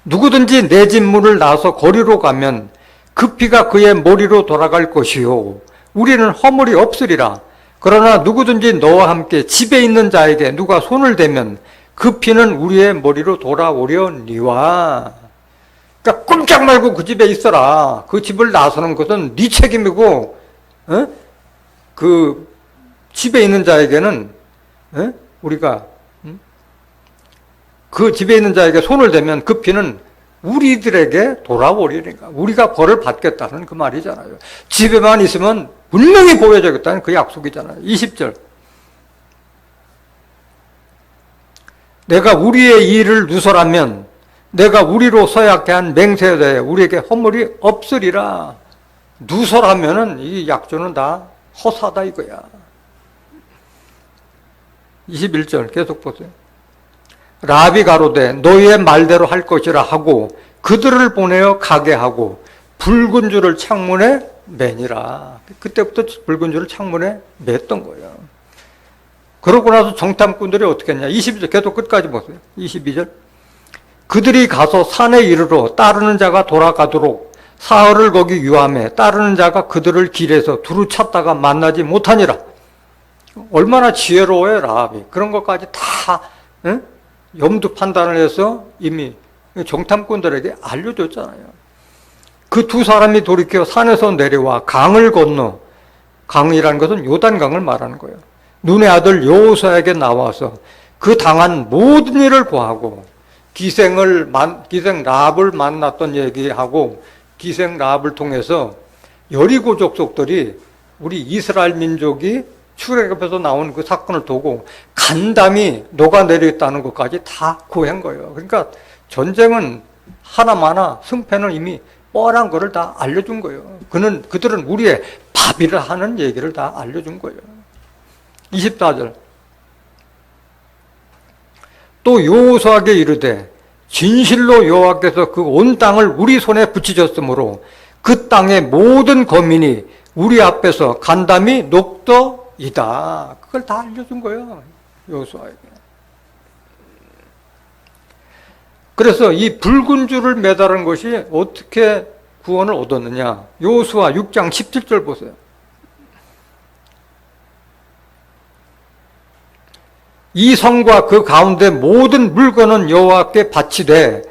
누구든지 내 집 문을 나서 거리로 가면 그 피가 그의 머리로 돌아갈 것이요 우리는 허물이 없으리라. 그러나 누구든지 너와 함께 집에 있는 자에게 누가 손을 대면 그 피는 우리의 머리로 돌아오려니와. 그러니까 꼼짝 말고 그 집에 있어라. 그 집을 나서는 것은 네 책임이고, 그 집에 있는 자에게는 우리가 그 집에 있는 자에게 손을 대면 그 피는 우리들에게 돌아오리니까 우리가 벌을 받겠다는 그 말이잖아요. 집에만 있으면 분명히 보여주겠다는 그 약속이잖아요. 20절 내가 우리의 일을 누설하면 내가 우리로 서약케 한 맹세에 대해 우리에게 허물이 없으리라. 누설하면은 이 약조는 다 허사다 이거야. 21절 계속 보세요. 라비 가로되 너희의 말대로 할 것이라 하고 그들을 보내어 가게 하고 붉은 줄을 창문에 매니라. 그때부터 붉은 줄을 창문에 맸던 거예요. 그러고 나서 정탐꾼들이 어떻게 했냐. 22절 계속 끝까지 보세요. 22절 그들이 가서 산에 이르러 따르는 자가 돌아가도록 사흘을 거기 유함해 따르는 자가 그들을 길에서 두루 찾다가 만나지 못하니라. 얼마나 지혜로워요 라합이. 그런 것까지 다 염두 판단을 해서 이미 정탐꾼들에게 알려줬잖아요. 그 두 사람이 돌이켜 산에서 내려와 강을 건너, 강이라는 것은 요단강을 말하는 거예요. 눈의 아들 여호수아에게 나와서 그 당한 모든 일을 고하고 기생 라합을 만났던 얘기하고 기생 라합을 통해서 여리고 족속들이 우리 이스라엘 민족이 출애굽에서 나온 그 사건을 두고 간담이 녹아내렸다는 것까지 다 고한 거예요. 그러니까 전쟁은 하나마나 승패는 이미 뻔한 거를 다 알려준 거예요. 그들은 우리의 밥이라 하는 얘기를 다 알려준 거예요. 24절 또 여호수아에게 이르되 진실로 여호와께서 그 온 땅을 우리 손에 붙이셨으므로 그 땅의 모든 거민이 우리 앞에서 간담이 녹더이다. 그걸 다 알려준 거예요. 여호수아에게. 그래서 이 붉은 줄을 매달은 것이 어떻게 구원을 얻었느냐. 여호수아 6장 17절 보세요. 이 성과 그 가운데 모든 물건은 여호와께 바치되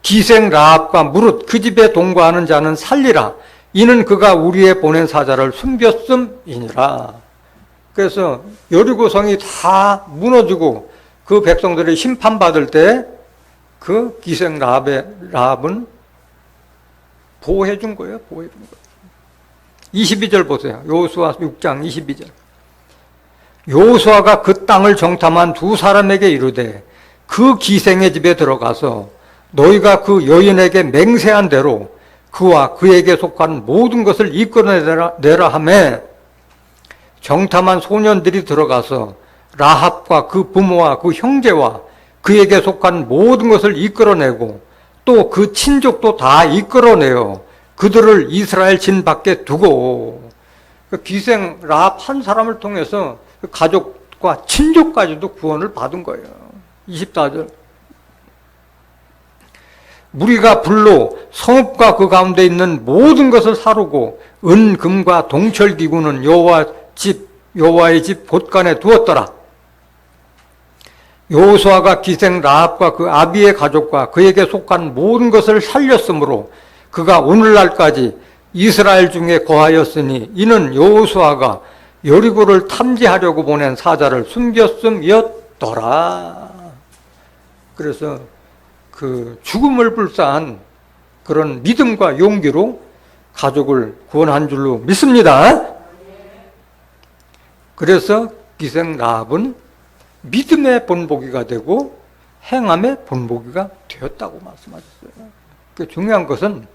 기생 라합과 무릇 그 집에 동거하는 자는 살리라. 이는 그가 우리의 보낸 사자를 숨겼음이니라. 그래서 여리고성이 다 무너지고 그 백성들이 심판받을 때 그 기생 라합은 보호해 준 거예요. 보호해 준 거예요. 22절 보세요. 여호수아 6장 22절. 여호수아가 그 땅을 정탐한 두 사람에게 이르되 그 기생의 집에 들어가서 너희가 그 여인에게 맹세한 대로 그와 그에게 속한 모든 것을 이끌어내라 하매 정탐한 소년들이 들어가서 라합과 그 부모와 그 형제와 그에게 속한 모든 것을 이끌어내고 또 그 친족도 다 이끌어내어 그들을 이스라엘 진 밖에 두고 그 기생 라합 한 사람을 통해서 그 가족과 친족까지도 구원을 받은 거예요. 24절 무리가 불로 성읍과 그 가운데 있는 모든 것을 사르고 은, 금과 동철 기구는 여호와의 집 곳간에 두었더라. 여호수아가 기생 라합과 그 아비의 가족과 그에게 속한 모든 것을 살렸으므로 그가 오늘날까지 이스라엘 중에 거하였으니 이는 여호수아가 여리고를 탐지하려고 보낸 사자를 숨겼음이었더라. 그래서 그 죽음을 불사한 그런 믿음과 용기로 가족을 구원한 줄로 믿습니다. 그래서 기생 라합은 믿음의 본보기가 되고 행함의 본보기가 되었다고 말씀하셨어요. 중요한 것은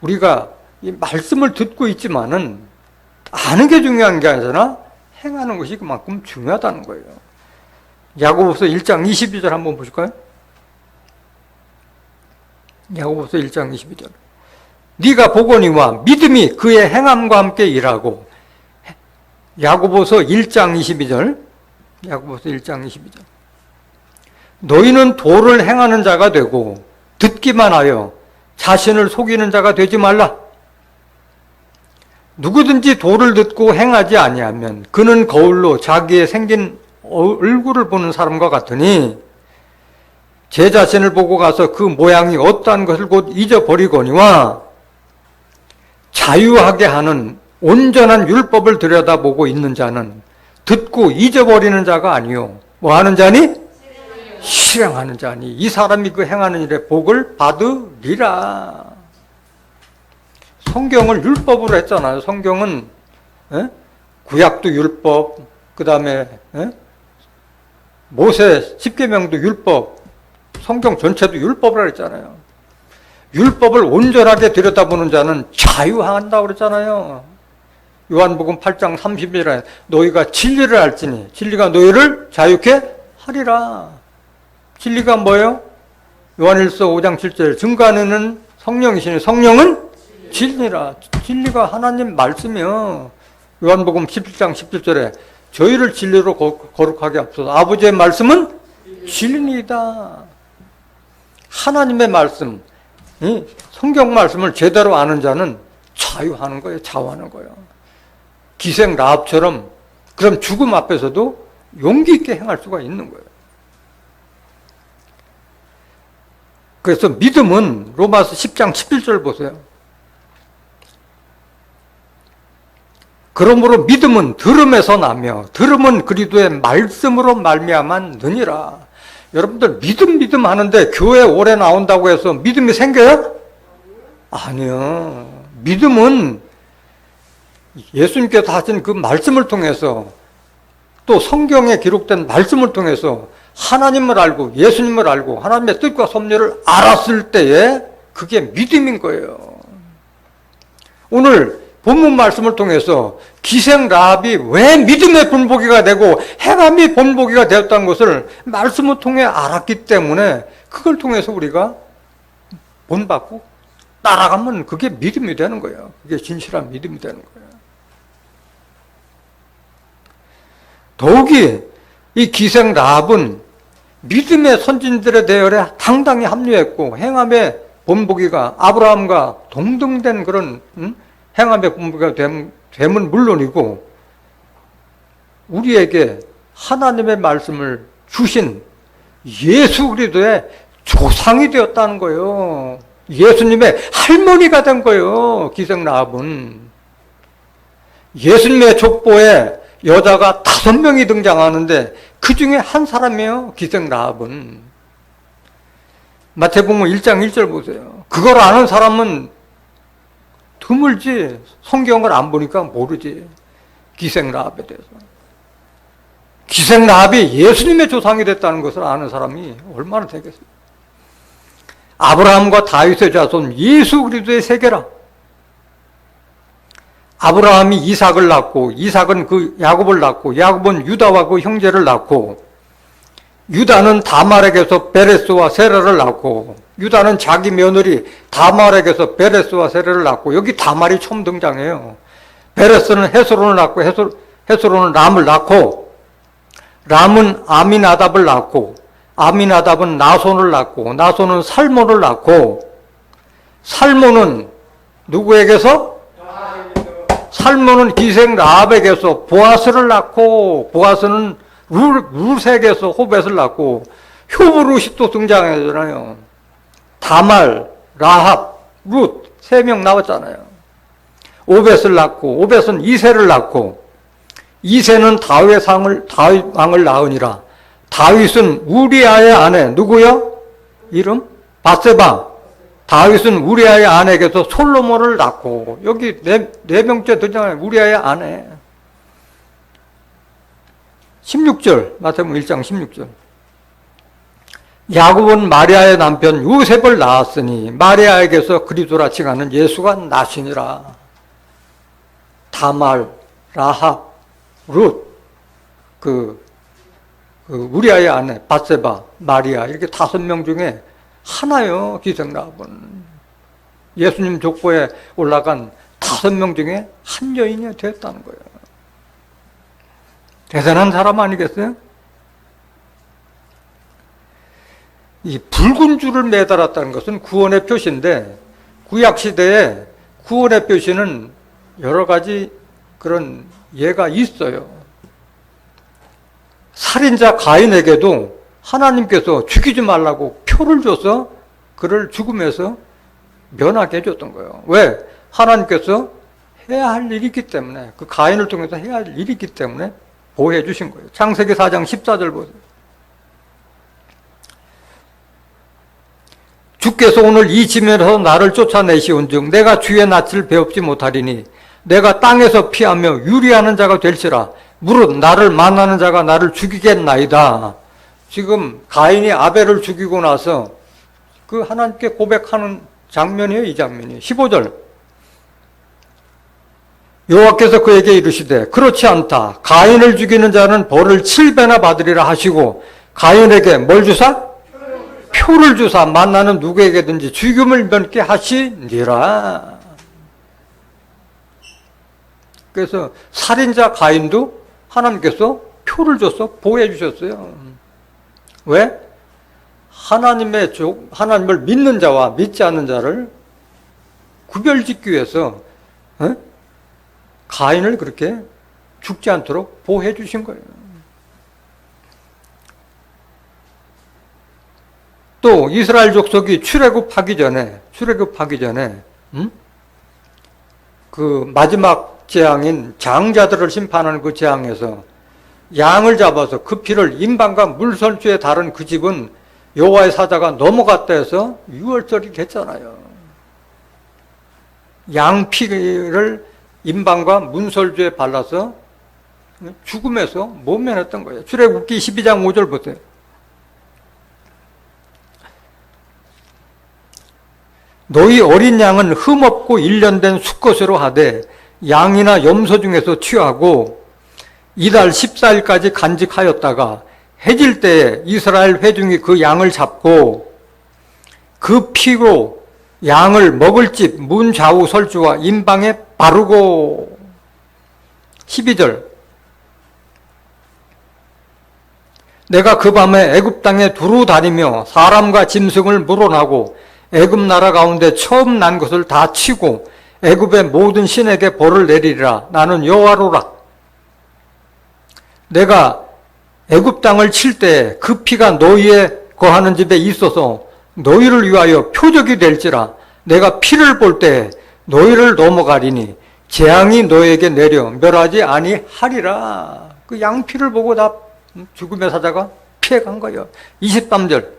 우리가 이 말씀을 듣고 있지만은 아는 게 중요한 게 아니라 행하는 것이 그만큼 중요하다는 거예요. 야고보서 1장 22절 한번 보실까요? 야고보서 1장 22절. 네가 보거니와 믿음이 그의 행함과 함께 일하고. 야고보서 1장 22절. 야고보서 1장 22절. 너희는 도를 행하는 자가 되고 듣기만 하여 자신을 속이는 자가 되지 말라. 누구든지 도를 듣고 행하지 아니하면 그는 거울로 자기의 생긴 얼굴을 보는 사람과 같으니 제 자신을 보고 가서 그 모양이 어떠한 것을 곧 잊어버리거니와 자유하게 하는 온전한 율법을 들여다보고 있는 자는 듣고 잊어버리는 자가 아니요 뭐 하는 자니? 실행하는 자니 이 사람이 그 행하는 일에 복을 받으리라. 성경을 율법으로 했잖아요. 성경은 구약도 율법, 그 다음에 모세 십계명도 율법, 성경 전체도 율법이라고 했잖아요. 율법을 온전하게 들여다보는 자는 자유한다고 그랬잖아요. 요한복음 8장 30절에 너희가 진리를 알지니 진리가 너희를 자유케 하리라. 진리가 뭐예요? 요한일서 5장 7절 증거하는 성령이시니 성령은 진리라. 진리가 하나님 말씀이요. 요한복음 17장 17절에 저희를 진리로 거룩하게 하옵소서. 아버지의 말씀은 진리이다. 하나님의 말씀, 성경 말씀을 제대로 아는 자는 자유하는 거예요. 자유하는 거예요. 기생 라합처럼 그럼 죽음 앞에서도 용기 있게 행할 수가 있는 거예요. 그래서 믿음은 로마서 10장 11절 보세요. 그러므로 믿음은 들음에서 나며 들음은 그리스도의 말씀으로 말미암았느니라. 여러분들 믿음 하는데 교회 오래 나온다고 해서 믿음이 생겨요? 아니요. 믿음은 예수님께서 하신 그 말씀을 통해서 또 성경에 기록된 말씀을 통해서 하나님을 알고 예수님을 알고 하나님의 뜻과 섭리를 알았을 때에 그게 믿음인 거예요. 오늘 본문 말씀을 통해서 기생 라합이 왜 믿음의 본보기가 되고 행함이 본보기가 되었다는 것을 말씀을 통해 알았기 때문에 그걸 통해서 우리가 본받고 따라가면 그게 믿음이 되는 거예요. 그게 진실한 믿음이 되는 거예요. 더욱이 이 기생 라합은 믿음의 선진들의 대열에 당당히 합류했고 행함의 본보기가 아브라함과 동등된 그런 행함의 본보기가 됨은 물론이고 우리에게 하나님의 말씀을 주신 예수 그리스도의 조상이 되었다는 거예요. 예수님의 할머니가 된 거예요. 기생 라합은. 예수님의 족보에 여자가 5명이 등장하는데 그 중에 한 사람이에요. 기생 라합은. 마태복음 1장 1절 보세요. 그걸 아는 사람은 드물지. 성경을 안 보니까 모르지. 기생 라합에 대해서. 기생 라합이 예수님의 조상이 됐다는 것을 아는 사람이 얼마나 되겠어요. 아브라함과 다윗의 자손 예수 그리스도의 세계라. 아브라함이 이삭을 낳고 이삭은 그 야곱을 낳고 야곱은 유다와 그 형제를 낳고 유다는 다말에게서 베레스와 세라를 낳고 유다는 자기 며느리 다말에게서 베레스와 세라를 낳고 여기 다말이 처음 등장해요. 베레스는 헤스론을 낳고 헤스론은 람을 낳고 람은 아미나답을 낳고 아미나답은 나손을 낳고 나손은 살몬을 낳고 살몬은 누구에게서? 살몬은 기생 라합에게서 보아스를 낳고 보아스는 룻에게서 호벳을 낳고 효브룻이 또 등장하잖아요. 다말, 라합, 룻 3명 나왔잖아요. 오벳을 낳고 오벳은 이새를 낳고 이새는 다윗 왕을 낳으니라. 다윗은 우리아의 아내 누구요? 이름? 바세바. 다윗은 우리아의 아내에게서 솔로몬을 낳고 여기 네 명째 등장하는 우리아의 아내. 16절 마태복음 1장 16절 야곱은 마리아의 남편 요셉을 낳았으니 마리아에게서 그리스도라 칭하는 예수가 나시니라. 다말, 라합, 룻, 우리아의 아내 밧세바, 마리아 이렇게 5명 중에 하나요. 기생라합은 예수님 족보에 올라간 5명 중에 한 여인이 되었다는 거예요. 대단한 사람 아니겠어요? 이 붉은 줄을 매달았다는 것은 구원의 표시인데, 구약시대에 구원의 표시는 여러 가지 그런 예가 있어요. 살인자 가인에게도 하나님께서 죽이지 말라고 표를 줘서 그를 죽음에서 면하게 해줬던 거예요. 왜? 하나님께서 해야 할 일이 있기 때문에, 그 가인을 통해서 해야 할 일이 있기 때문에 보호해 주신 거예요. 창세기 4장 14절 보세요. 주께서 오늘 이 지면에서 나를 쫓아내시온즉 내가 주의 낯을 배웁지 못하리니 내가 땅에서 피하며 유리하는 자가 될지라. 무릇 나를 만나는 자가 나를 죽이겠나이다. 지금 가인이 아벨을 죽이고 나서 그 하나님께 고백하는 장면이에요. 이 장면이 15절. 여호와께서 그에게 이르시되 그렇지 않다. 가인을 죽이는 자는 벌을 7배나 받으리라 하시고 가인에게 뭘 주사? 표를 주사 만나는 누구에게든지 죽임을 면케 하시니라. 그래서 살인자 가인도 하나님께서 표를 줘서 보호해 주셨어요. 왜? 하나님을 믿는 자와 믿지 않는 자를 구별짓기 위해서 가인을 그렇게 죽지 않도록 보호해 주신 거예요. 또 이스라엘 족속이 출애굽하기 전에 그 마지막 재앙인 장자들을 심판하는 그 재앙에서 양을 잡아서 그 피를 임방과 물설주에 다른 그 집은 여호와의 사자가 넘어갔다 해서 유월절이 됐잖아요. 양 피를 임방과 문설주에 발라서 죽음에서 모면했던 거예요. 출애굽기 12장 5절 보세요. 너희 어린 양은 흠없고 일련된 수컷으로 하되 양이나 염소 중에서 취하고 이달 14일까지 간직하였다가 해질 때에 이스라엘 회중이 그 양을 잡고 그 피로 양을 먹을 집 문 좌우 설주와 임방에 바르고 12절. 내가 그 밤에 애굽 땅에 두루 다니며 사람과 짐승을 물어나고 애굽 나라 가운데 처음 난 것을 다 치고 애굽의 모든 신에게 벌을 내리리라. 나는 여호와로라. 내가 애굽 땅을 칠 때 그 피가 너희의 거하는 집에 있어서 너희를 위하여 표적이 될지라. 내가 피를 볼 때 너희를 넘어가리니 재앙이 너희에게 내려 멸하지 아니하리라. 그 양피를 보고 다 죽음의 사자가 피해간 거예요. 23절.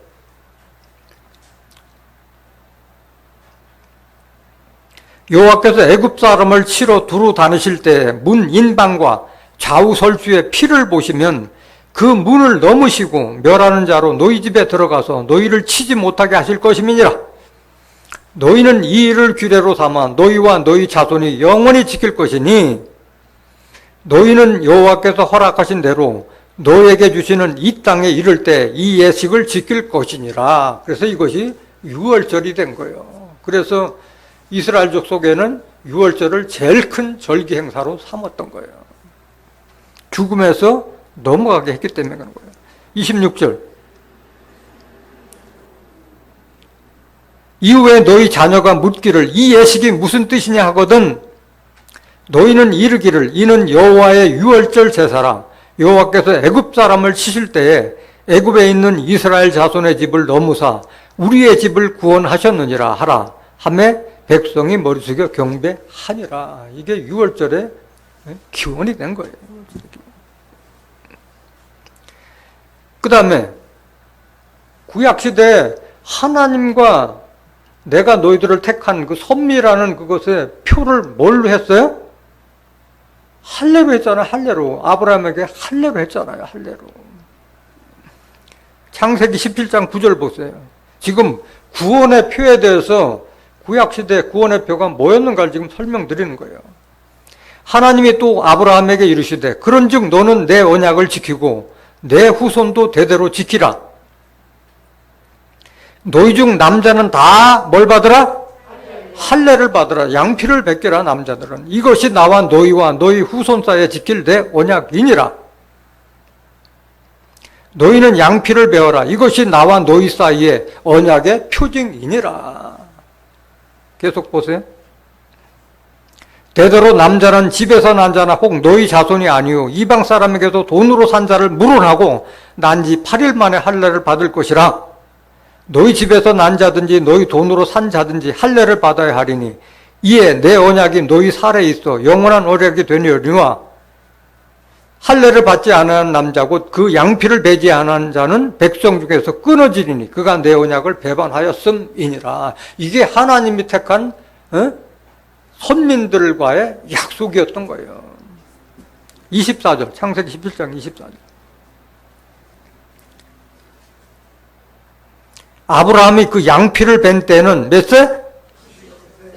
여호와께서 애굽 사람을 치러 두루 다니실 때 문 인방과 좌우 설주의 피를 보시면 그 문을 넘으시고 멸하는 자로 너희 집에 들어가서 너희를 치지 못하게 하실 것임이니라. 너희는 이 일을 규례로 삼아 너희와 너희 자손이 영원히 지킬 것이니 너희는 여호와께서 허락하신 대로 너희에게 주시는 이 땅에 이를 때 이 예식을 지킬 것이니라. 그래서 이것이 유월절이 된 거예요. 그래서 이스라엘 족속에는 유월절을 제일 큰 절기 행사로 삼았던 거예요. 죽음에서 넘어가게 했기 때문에 그런 거예요. 26절. 이후에 너희 자녀가 묻기를 이 예식이 무슨 뜻이냐 하거든 너희는 이르기를 이는 여호와의 유월절 제사라. 여호와께서 애굽 사람을 치실 때에 애굽에 있는 이스라엘 자손의 집을 넘으사 우리의 집을 구원하셨느니라 하라. 하매 백성이 머리 숙여 경배하니라. 이게 유월절의 기원이 된 거예요. 그 다음에 구약시대에 하나님과 내가 너희들을 택한 그 섭리라는 그것의 표를 뭘로 했어요? 할례로 했잖아요. 할례로. 아브라함에게 할례로 했잖아요. 할례로. 창세기 17장 9절 보세요. 지금 구원의 표에 대해서 구약시대 구원의 표가 뭐였는가를 지금 설명드리는 거예요. 하나님이 또 아브라함에게 이르시되 그런즉 너는 내 언약을 지키고 내 후손도 대대로 지키라. 너희 중 남자는 다 뭘 받으라? 할례를 받으라. 양피를 베껴라. 남자들은 이것이 나와 너희와 너희 후손 사이에 지킬 내 언약이니라. 너희는 양피를 베어라. 이것이 나와 너희 사이에 언약의 표징이니라. 계속 보세요. 대대로 남자는 집에서 난 자나 혹 너희 자손이 아니요 이방 사람에게도 돈으로 산 자를 물어나고 난 지 8일 만에 할례를 받을 것이라. 너희 집에서 난 자든지 너희 돈으로 산 자든지 할례를 받아야 하리니 이에 내 언약이 너희 살에 있어 영원한 언약이 되니와 할례를 받지 않은 남자 곧 그 양피를 베지 않은 자는 백성 중에서 끊어지리니 그가 내 언약을 배반하였음이니라. 이게 하나님이 택한 선민들과의 약속이었던 거예요. 24절 창세기 17장 24절. 아브라함이 그 양피를 벤 때는 몇 세?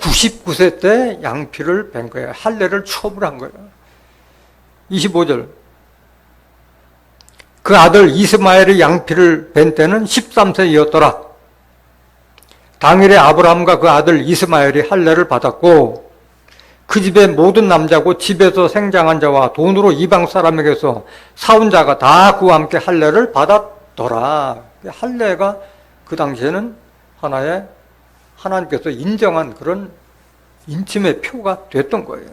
99세 때 양피를 벤 거예요. 할례를 초월한 거예요. 25절. 그 아들 이스마엘의 양피를 벤 때는 13세이었더라. 당일에 아브라함과 그 아들 이스마엘이 할례를 받았고 그 집의 모든 남자고 집에서 생장한 자와 돈으로 이방 사람에게서 사온 자가 다 그와 함께 할례를 받았더라. 할례가 그 당시에는 하나의 하나님께서 인정한 그런 인침의 표가 됐던 거예요.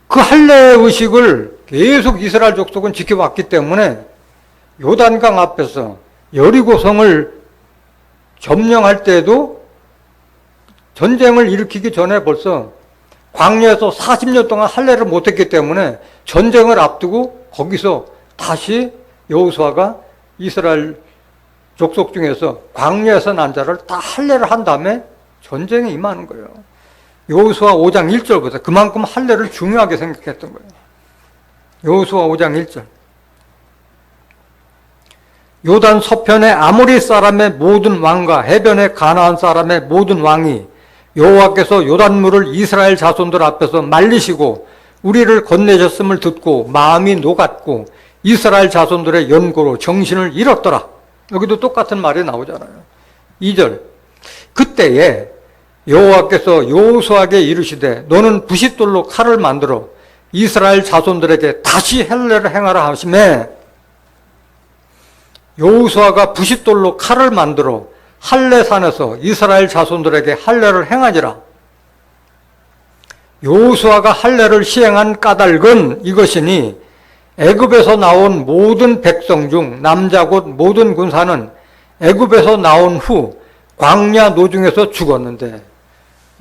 그 할례 의식을 계속 이스라엘 족속은 지켜왔기 때문에 요단강 앞에서 여리고성을 점령할 때도 전쟁을 일으키기 전에 벌써 광야에서 40년 동안 할례를 못했기 때문에 전쟁을 앞두고 거기서 다시 여호수아가 이스라엘 족속 중에서 광야에서 난 자를 다 할례를 한 다음에 전쟁에 임하는 거예요. 여호수아 5장 1절부터 그만큼 할례를 중요하게 생각했던 거예요. 여호수아 5장 1절. 요단 서편의 아모리 사람의 모든 왕과 해변의 가나안 사람의 모든 왕이 여호와께서 요단물을 이스라엘 자손들 앞에서 말리시고 우리를 건네셨음을 듣고 마음이 녹았고 이스라엘 자손들의 연고로 정신을 잃었더라. 여기도 똑같은 말이 나오잖아요. 2절. 그때에 여호와께서 여호수아에게 이르시되 너는 부싯돌로 칼을 만들어 이스라엘 자손들에게 다시 할례를 행하라 하시매 여호수아가 부싯돌로 칼을 만들어 할례산에서 이스라엘 자손들에게 할례를 행하니라. 여호수아가 할례를 시행한 까닭은 이것이니 애굽에서 나온 모든 백성 중 남자 곧 모든 군사는 애굽에서 나온 후 광야 노중에서 죽었는데,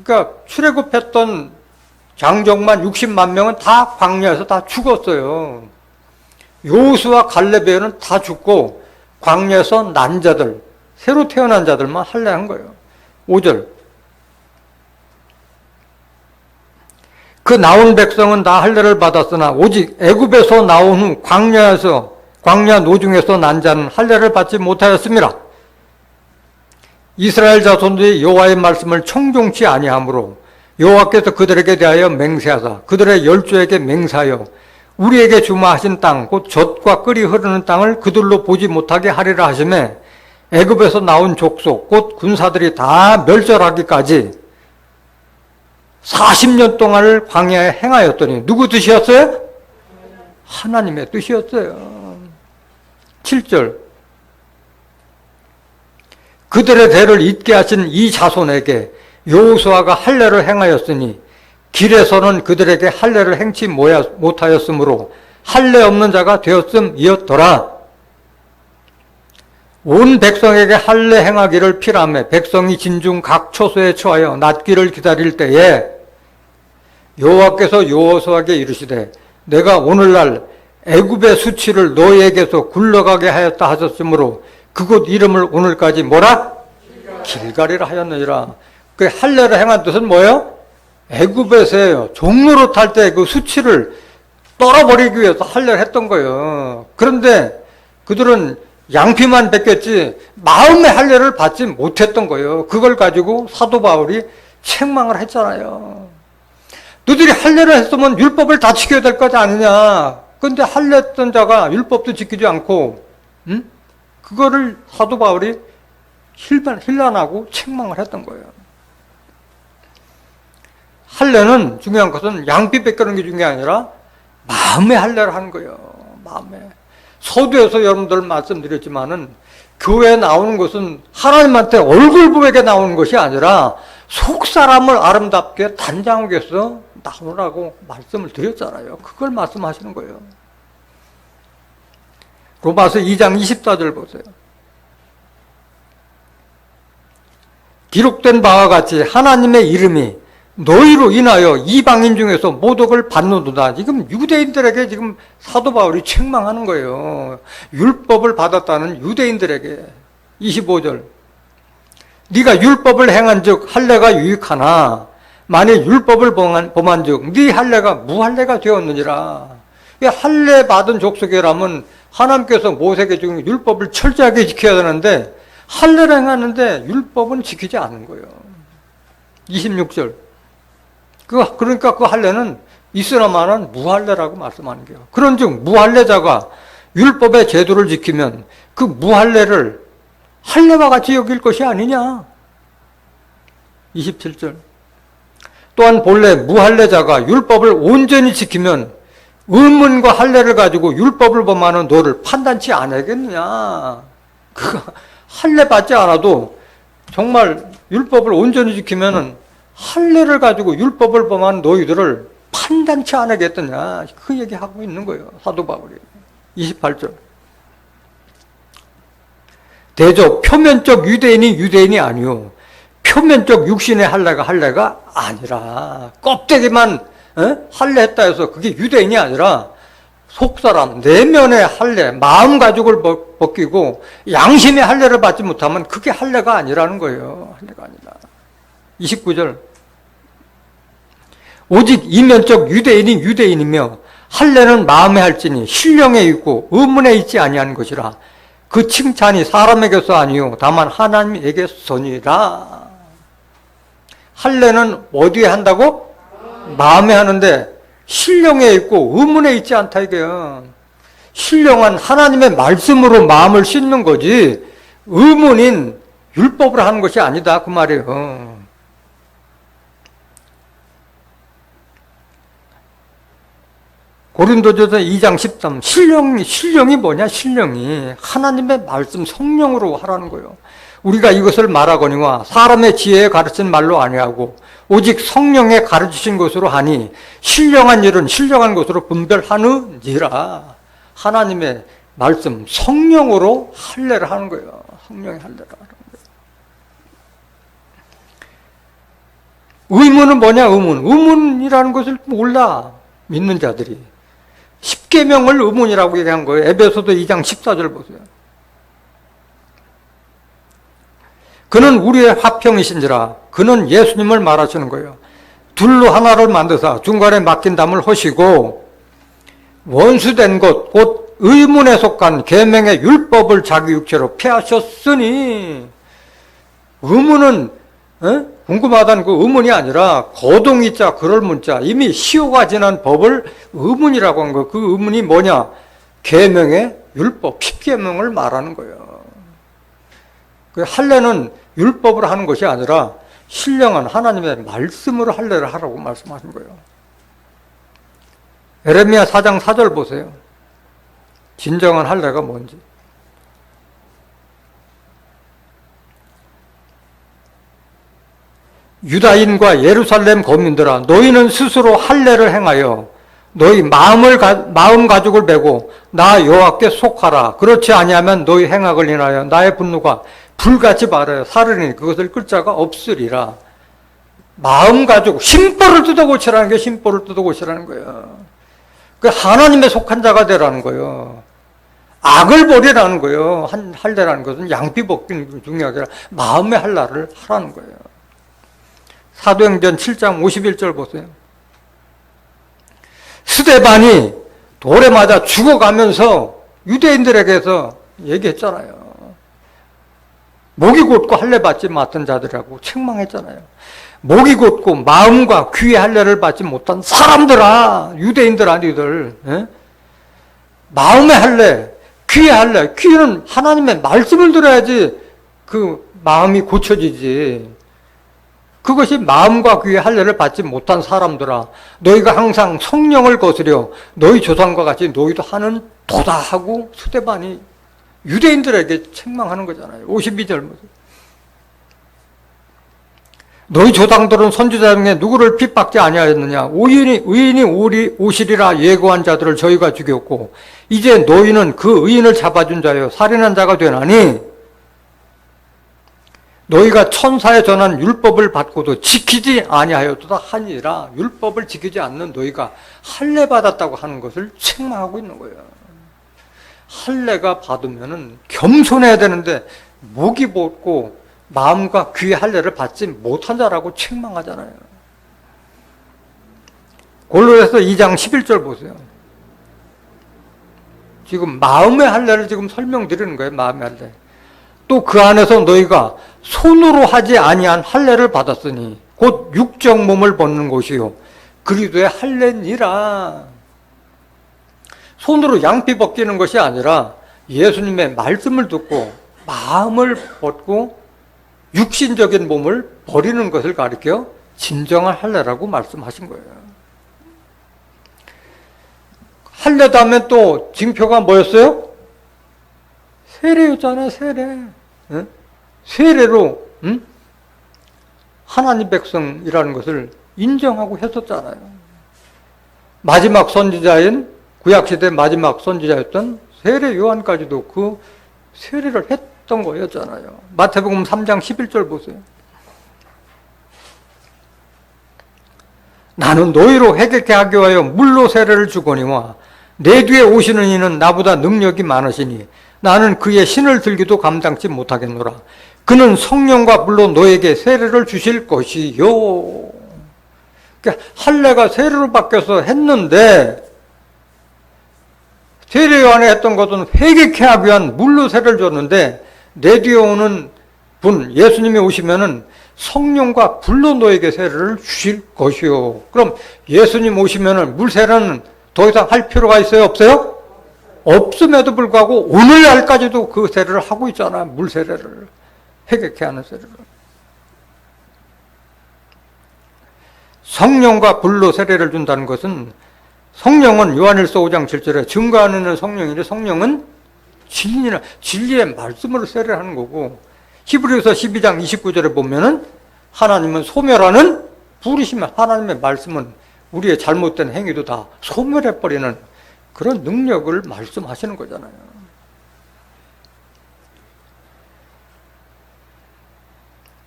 그러니까 출애굽했던 장정만 60만 명은 다 광야에서 다 죽었어요. 여호수아 갈렙에는 다 죽고 광야에서 난 자들, 새로 태어난 자들만 할례한 거예요. 5절. 그 나온 백성은 다 할례를 받았으나 오직 애굽에서 나온 후 광야 노중에서 난 자는 할례를 받지 못하였습니다. 이스라엘 자손들이 여호와의 말씀을 청종치 아니하므로 여호와께서 그들에게 대하여 맹세하사 그들의 열조에게 맹세하여 우리에게 주마하신 땅 곧 젖과 끓이 흐르는 땅을 그들로 보지 못하게 하리라 하시매 애굽에서 나온 족속 곧 군사들이 다 멸절하기까지 40년 동안을 광야에 행하였더니 누구 뜻이었어요? 하나님의 뜻이었어요. 7절. 그들의 대를 잇게 하신 이 자손에게 여호수아가 할례를 행하였으니 길에서는 그들에게 할례를 행치 못하였으므로 할례 없는 자가 되었음이었더라. 온 백성에게 할례 행하기를 필요하며 백성이 진중 각 처소에 처하여 낫기를 기다릴 때에 여호와께서 여호수아에게 이르시되 내가 오늘날 애굽의 수치를 너희에게서 굴러가게 하였다 하셨으므로 그곳 이름을 오늘까지 뭐라? 길갈이라 하였느니라. 그 할례를 행한 뜻은 뭐예요? 애굽에서요 종로로 탈 때 그 수치를 떨어버리기 위해서 할례를 했던 거예요. 그런데 그들은 양피만 뱉겼지 마음의 할례를 받지 못했던 거예요. 그걸 가지고 사도 바울이 책망을 했잖아요. 너희들이 할례를 했으면 율법을 다 지켜야 될 것 아니냐. 그런데 할례했던 자가 율법도 지키지 않고 그거를 사도 바울이 힐난하고 책망을 했던 거예요. 할례는 중요한 것은 양피 뺏기는 게 중요한 게 아니라 마음의 할례를 하는 거예요. 마음에. 서두에서 여러분들 말씀드렸지만은 교회에 나오는 것은 하나님한테 얼굴 보이게 나오는 것이 아니라 속 사람을 아름답게 단장하게 해서 나오라고 말씀을 드렸잖아요. 그걸 말씀하시는 거예요. 로마서 2장 24절 보세요. 기록된 바와 같이 하나님의 이름이 너희로 인하여 이방인 중에서 모독을 받는도다. 지금 유대인들에게 지금 사도 바울이 책망하는 거예요. 율법을 받았다는 유대인들에게. 25절. 네가 율법을 행한즉 할례가 유익하나 만일 율법을 범한즉 네 할례가 무할례가 되었느니라. 할례 받은 족속이라면 하나님께서 모세에게 지금 율법을 철저하게 지켜야 되는데 할례를 행하는데 율법은 지키지 않은 거예요. 26절. 그러니까 그 할례는 있으나마는 무할례라고 말씀하는 거예요. 그런즉 무할례자가 율법의 제도를 지키면 그 무할례를 할례와 같이 여길 것이 아니냐. 27절. 또한 본래 무할례자가 율법을 온전히 지키면 의문과 할례를 가지고 율법을 범하는 너를 판단치 않겠느냐. 할례 받지 않아도 정말 율법을 온전히 지키면은 할례를 가지고 율법을 범한 너희들을 판단치 않겠느냐. 그 얘기하고 있는 거예요. 사도 바울이. 28절. 대저 표면적 유대인이 아니요. 표면적 육신의 할례가 아니라 껍데기만 할례했다 해서 그게 유대인이 아니라 속사람, 내면의 할례, 마음 가죽을 벗기고 양심의 할례를 받지 못하면 그게 할례가 아니라는 거예요. 할례가 아니라. 29절. 오직 이면적 유대인이 유대인이며 할례는 마음에 할지니 신령에 있고 의문에 있지 아니한 것이라. 그 칭찬이 사람에게서 아니요 다만 하나님에게서니라. 할례는 어디에 한다고? 마음에 하는데 신령에 있고 의문에 있지 않다 이게요. 신령한 하나님의 말씀으로 마음을 씻는 거지 의문인 율법으로 하는 것이 아니다 그 말이에요. 고린도전서 2장 13 신령이 뭐냐? 신령이 하나님의 말씀 성령으로 하라는 거예요. 우리가 이것을 말하거니와 사람의 지혜에 가르친 말로 아니하고 오직 성령에 가르치신 것으로 하니 신령한 일은 신령한 것으로 분별하느니라. 하나님의 말씀 성령으로 할례를 하는 거예요. 성령의 할례를 하는 거예요. 의문은 뭐냐? 의문이라는 것을 몰라 믿는 자들이. 십계명을 의문이라고 얘기한 거예요. 에베소서 2장 14절 보세요. 그는 우리의 화평이신지라. 그는 예수님을 말하시는 거예요. 둘로 하나를 만드사 중간에 막힌 담을 허시고 원수된 것 곧 의문에 속한 계명의 율법을 자기 육체로 폐하셨으니. 의문은 궁금하다는 그 의문이 아니라 거동이자 그럴 문자 이미 시효가 지난 법을 의문이라고 한 거예요. 그 의문이 뭐냐? 계명의 율법, 십계명을 말하는 거예요. 그 할례는 율법으로 하는 것이 아니라 신령한 하나님의 말씀으로 할례를 하라고 말씀하신 거예요. 에레미야 4장 4절 보세요. 진정한 할례가 뭔지. 유다인과 예루살렘 거민들아 너희는 스스로 할례를 행하여 너희 마음 가죽을 메고 나 여호와께 속하라. 그렇지 아니하면 너희 행악을 인하여 나의 분노가 불같이 말하여 사르니 그것을 끌 자가 없으리라. 마음 가죽 심보를 뜯어 고치라는 게 심보를 뜯어 고치라는 거예요. 그 하나님의 속한 자가 되라는 거예요. 악을 버리라는 거예요. 할례라는 것은 양피 벗기는 중요하게 아니라 마음의 할례를 하라는 거예요. 사도행전 7장 51절 보세요. 스데반이 돌에 맞아 죽어가면서 유대인들에게서 얘기했잖아요. 목이 곧고 할례 받지 못한 자들이라고 책망했잖아요. 목이 곧고 마음과 귀의 할례를 받지 못한 사람들아, 유대인들아, 니들. 예? 마음의 할례, 귀의 할례. 귀는 하나님의 말씀을 들어야지 그 마음이 고쳐지지. 그것이 마음과 귀의 할례를 받지 못한 사람들아, 너희가 항상 성령을 거스려 너희 조상과 같이 너희도 하는 도다 하고 스데반이 유대인들에게 책망하는 거잖아요. 52절. 너희 조상들은 선지자 중에 누구를 핍박지 아니하였느냐? 의인이 오시리라 예고한 자들을 저희가 죽였고 이제 너희는 그 의인을 잡아준 자여 살인한 자가 되나니 너희가 천사에 전한 율법을 받고도 지키지 아니하였도다 하니라. 율법을 지키지 않는 너희가 할례 받았다고 하는 것을 책망하고 있는 거예요. 할례가 받으면은 겸손해야 되는데 목이 뻗고 마음과 귀의 할례를 받지 못한 자라고 책망하잖아요. 골로새서 2장 11절 보세요. 지금 마음의 할례를 지금 설명드리는 거예요. 마음의 할례. 또 그 안에서 너희가 손으로 하지 아니한 할례를 받았으니 곧 육적 몸을 벗는 것이요 그리스도의 할례니라. 손으로 양피 벗기는 것이 아니라 예수님의 말씀을 듣고 마음을 벗고 육신적인 몸을 버리는 것을 가리켜 진정한 할례라고 말씀하신 거예요. 할례 하면 또 징표가 뭐였어요? 세례였잖아요. 세례. 응? 세례로 하나님 백성이라는 것을 인정하고 했었잖아요. 마지막 선지자인 구약시대 마지막 선지자였던 세례 요한까지도 그 세례를 했던 거였잖아요. 마태복음 3장 11절 보세요. 나는 너희로 회개케 하기 위하여 물로 세례를 주거니와 내 뒤에 오시는 이는 나보다 능력이 많으시니 나는 그의 신을 들기도 감당치 못하겠노라. 그는 성령과 물로 너에게 세례를 주실 것이요. 그러니까 할례가 세례로 바뀌어서 했는데 세례 요한에 했던 것은 회개케 하기 위한 물로 세례를 줬는데 내 뒤에 오는 분 예수님이 오시면은 성령과 불로 너에게 세례를 주실 것이요. 그럼 예수님 오시면은 물 세례는 더 이상 할 필요가 있어요? 없어요? 없음에도 불구하고 오늘날까지도 그 세례를 하고 있잖아요. 물 세례를. 회개케 하는 세례를. 성령과 불로 세례를 준다는 것은 성령은 요한일서 5장 7절에 증거하는 성령인데 성령은 진리의 말씀으로 세례를 하는 거고 히브리서 12장 29절에 보면은 하나님은 소멸하는 불이시면 하나님의 말씀은 우리의 잘못된 행위도 다 소멸해버리는 그런 능력을 말씀하시는 거잖아요.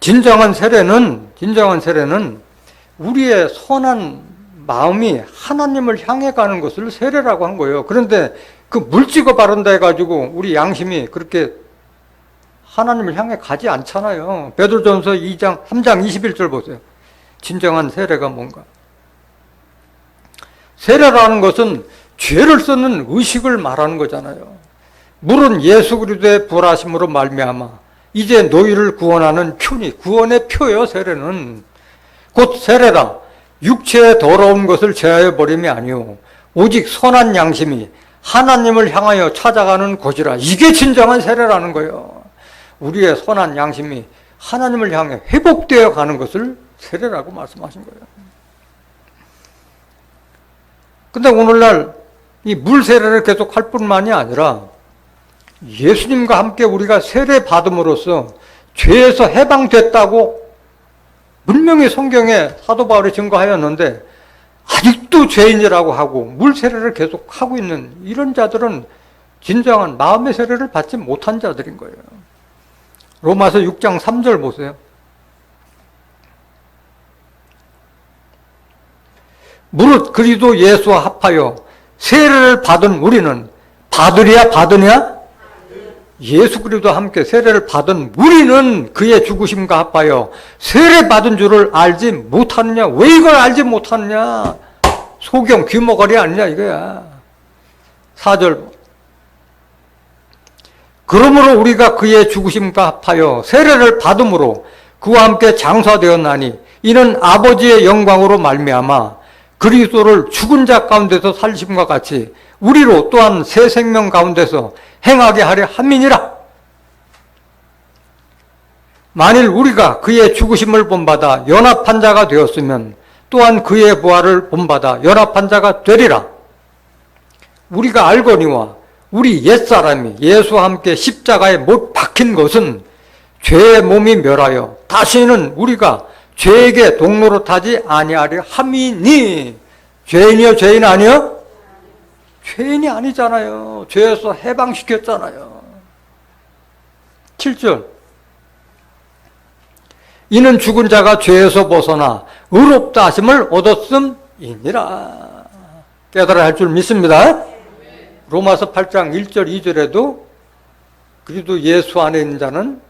진정한 세례는 우리의 선한 마음이 하나님을 향해 가는 것을 세례라고 한 거예요. 그런데 그 물찍어 바른다 해가지고 우리 양심이 그렇게 하나님을 향해 가지 않잖아요. 베드로전서 3장 21절 보세요. 진정한 세례가 뭔가? 세례라는 것은 죄를 씻는 의식을 말하는 거잖아요. 물은 예수 그리스도의 부활하심으로 말미암아 이제 너희를 구원하는 표니 구원의 표예요. 세례는 곧 세례라 육체의 더러운 것을 제하여 버림이 아니오 오직 선한 양심이 하나님을 향하여 찾아가는 것이라. 이게 진정한 세례라는 거예요. 우리의 선한 양심이 하나님을 향해 회복되어 가는 것을 세례라고 말씀하신 거예요. 근데 오늘날 이 물 세례를 계속 할 뿐만이 아니라 예수님과 함께 우리가 세례 받음으로써 죄에서 해방됐다고 분명히 성경에 사도 바울이 증거하였는데 아직도 죄인이라고 하고 물 세례를 계속 하고 있는 이런 자들은 진정한 마음의 세례를 받지 못한 자들인 거예요. 로마서 6장 3절 보세요. 무릇 그리스도 예수와 합하여 세례를 받은 우리는 받으냐? 예수 그리스도와 함께 세례를 받은 우리는 그의 죽으심과 합하여 세례 받은 줄을 알지 못하느냐? 왜 이걸 알지 못하느냐? 소경 귀머거리 아니냐 이거야. 4절 그러므로 우리가 그의 죽으심과 합하여 세례를 받음으로 그와 함께 장사되었나니 이는 아버지의 영광으로 말미암아 그리스도를 죽은 자 가운데서 살리심과 같이 우리로 또한 새 생명 가운데서 행하게 하려 함이니라. 만일 우리가 그의 죽으심을 본받아 연합한 자가 되었으면 또한 그의 부활을 본받아 연합한 자가 되리라. 우리가 알거니와 우리 옛사람이 예수와 함께 십자가에 못 박힌 것은 죄의 몸이 멸하여 다시는 우리가 죄에게 동로로 타지 아니하려 함이니. 죄인이요 죄인 아니요? 죄인이 아니잖아요. 죄에서 해방시켰잖아요. 7절 이는 죽은 자가 죄에서 벗어나 의롭다 하심을 얻었음이니라. 깨달아야 할 줄 믿습니다. 로마서 8장 1절 2절에도 그리스도 예수 안에 있는 자는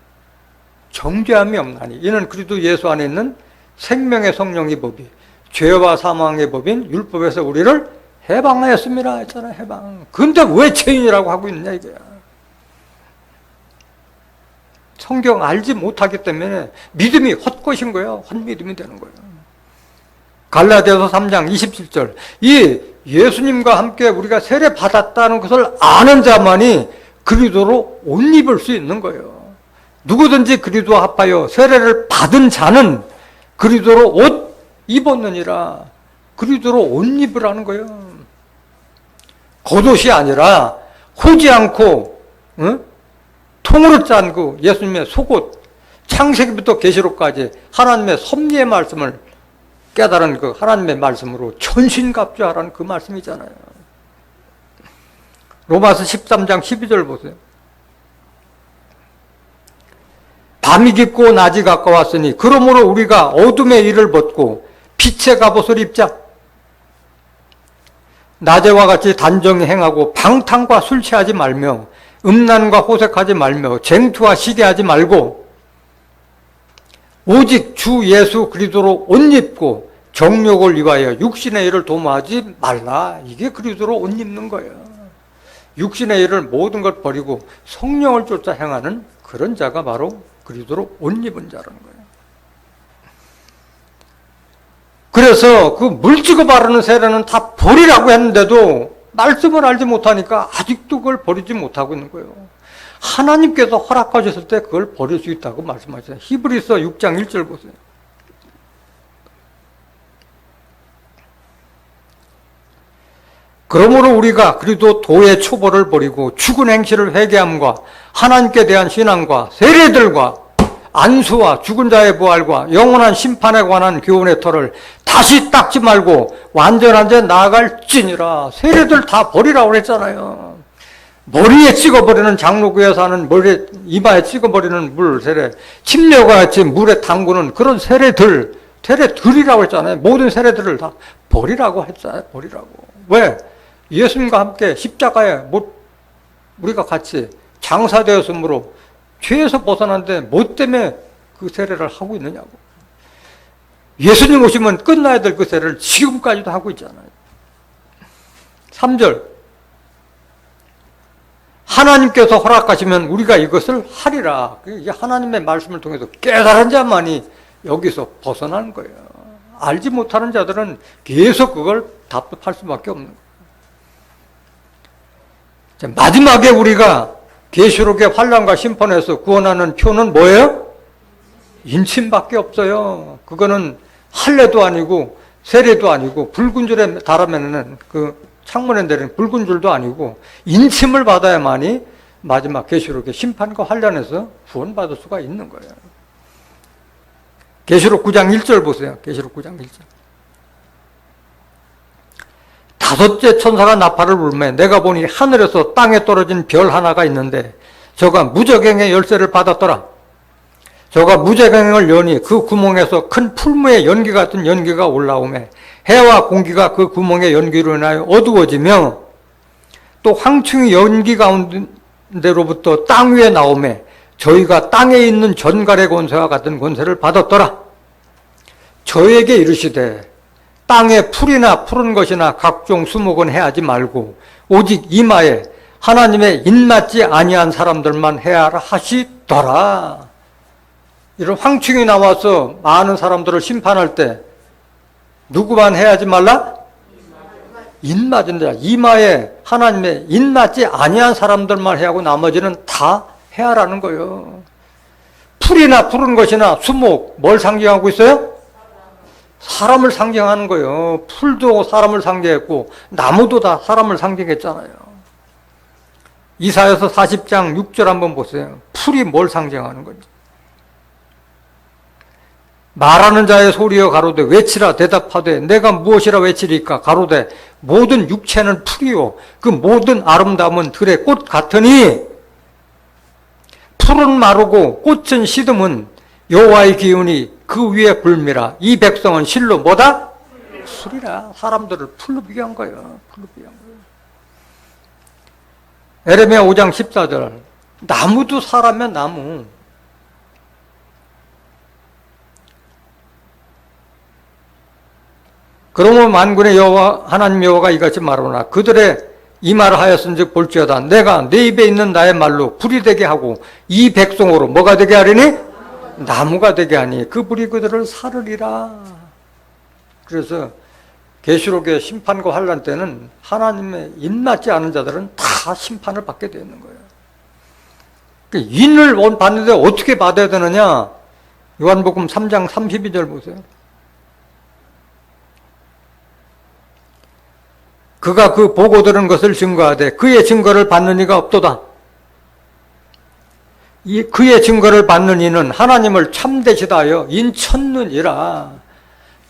정죄함이 없나니 이는 그리스도 예수 안에 있는 생명의 성령의 법이 죄와 사망의 법인 율법에서 우리를 해방하였습니다 했잖아요. 해방. 근데 왜 죄인이라고 하고 있느냐 이거야. 성경 알지 못하기 때문에 믿음이 헛것인 거예요. 헛믿음이 되는 거예요. 갈라디아서 3장 27절 이 예수님과 함께 우리가 세례 받았다는 것을 아는 자만이 그리스도로 옷 입을 수 있는 거예요. 누구든지 그리스도와 합하여 세례를 받은 자는 그리스도로 옷 입었느니라. 그리스도로 옷 입으라는 거예요. 겉옷이 아니라 호지 않고 통으로 짠 그 예수님의 속옷, 창세기부터 계시록까지 하나님의 섭리의 말씀을 깨달은 그 하나님의 말씀으로 천신갑주하라는 그 말씀이잖아요. 로마서 13장 12절 보세요. 밤이 깊고 낮이 가까웠으니 그러므로 우리가 어둠의 일을 벗고 빛의 갑옷을 입자. 낮에와 같이 단정히 행하고 방탕과 술 취하지 말며 음란과 호색하지 말며 쟁투와 시기하지 말고 오직 주 예수 그리스도로 옷 입고 정욕을 위하여 육신의 일을 도모하지 말라. 이게 그리스도로 옷 입는 거예요. 육신의 일을 모든 걸 버리고 성령을 쫓아 행하는 그런 자가 바로 그리스도로 옷 입은 자라는 거예요. 그래서 그 물찍어 바르는 세례는 다 버리라고 했는데도 말씀을 알지 못하니까 아직도 그걸 버리지 못하고 있는 거예요. 하나님께서 허락하셨을 때 그걸 버릴 수 있다고 말씀하셨어요. 히브리서 6장 1절 보세요. 그러므로 우리가 그리도 도의 초보를 버리고 죽은 행실을 회개함과 하나님께 대한 신앙과 세례들과 안수와 죽은 자의 부활과 영원한 심판에 관한 교훈의 터를 다시 닦지 말고 완전한 데 나아갈지니라. 세례들 다 버리라고 그랬잖아요. 머리에 찍어버리는 장로교에서 하는 머리에 이마에 찍어버리는 물 세례, 침례와 같이 물에 담그는 그런 세례들이라고 했잖아요. 모든 세례들을 다 버리라고 했잖아요. 버리라고. 왜? 예수님과 함께 십자가에 우리가 같이 장사되었으므로 죄에서 벗어났는데 뭐 때문에 그 세례를 하고 있느냐고. 예수님 오시면 끝나야 될 그 세례를 지금까지도 하고 있잖아요. 3절 하나님께서 허락하시면 우리가 이것을 하리라. 이게 하나님의 말씀을 통해서 깨달은 자만이 여기서 벗어나는 거예요. 알지 못하는 자들은 계속 그걸 답답할 수밖에 없는 거예요. 마지막에 우리가 계시록의 환란과 심판에서 구원하는 표는 뭐예요? 인침밖에 없어요. 그거는 할례도 아니고 세례도 아니고 붉은 줄에 달아매는 그 창문에 내리는 붉은 줄도 아니고 인침을 받아야만이 마지막 계시록의 심판과 환란에서 구원받을 수가 있는 거예요. 계시록 9장 1절 보세요. 계시록 9장 1절. 다섯째 천사가 나팔을 불매 내가 보니 하늘에서 땅에 떨어진 별 하나가 있는데 저가 무저갱의 열쇠를 받았더라. 저가 무저갱을 여니 그 구멍에서 큰 풀무의 연기 같은 연기가 올라오매 해와 공기가 그 구멍의 연기로 인하여 어두워지며 또 황충이 연기 가운데로부터 땅 위에 나오매 저희가 땅에 있는 전갈의 권세와 같은 권세를 받았더라. 저에게 이르시되 땅에 풀이나 푸른 것이나 각종 수목은 해하지 말고 오직 이마에 하나님의 입맞지 아니한 사람들만 해야라 하시더라. 이런 황충이 나와서 많은 사람들을 심판할 때 누구만 해야지 말라? 입맞은 자, 이마에 하나님의 입맞지 아니한 사람들만 해야 하고 나머지는 다 해야라는 거예요. 풀이나 푸른 것이나 수목 뭘 상징하고 있어요? 사람을 상징하는 거예요. 풀도 사람을 상징했고 나무도 다 사람을 상징했잖아요. 이사야서 40장 6절 한번 보세요. 풀이 뭘 상징하는 건지. 말하는 자의 소리여 가로되 외치라 대답하되 내가 무엇이라 외치리까 가로되 모든 육체는 풀이요 그 모든 아름다움은 들의 꽃 같으니 풀은 마르고 꽃은 시듬은 여호와의 기운이 그 위에 불미라. 이 백성은 실로 뭐다? 풀이라. 사람들을 풀로 비교한 거예요. 풀로 비교한 거예요. 에레미야 5장 14절 나무도 사람이야 나무. 그러면 만군의 여호와 하나님 여호와가 이같이 말하노라. 그들의 이 말을 하였은즉 볼지어다 내가 내 입에 있는 나의 말로 불이 되게 하고 이 백성으로 뭐가 되게 하리니? 나무가 되게 하니 그 불이 그들을 사르리라. 그래서 계시록의 심판과 환란 때는 하나님의 입맞지 않은 자들은 다 심판을 받게 되는 거예요. 인을 받는데 어떻게 받아야 되느냐? 요한복음 3장 32절 보세요. 그가 그 보고 들은 것을 증거하되 그의 증거를 받는 이가 없도다. 이 그의 증거를 받는 이는 하나님을 참되시다 하여 인쳤느니라.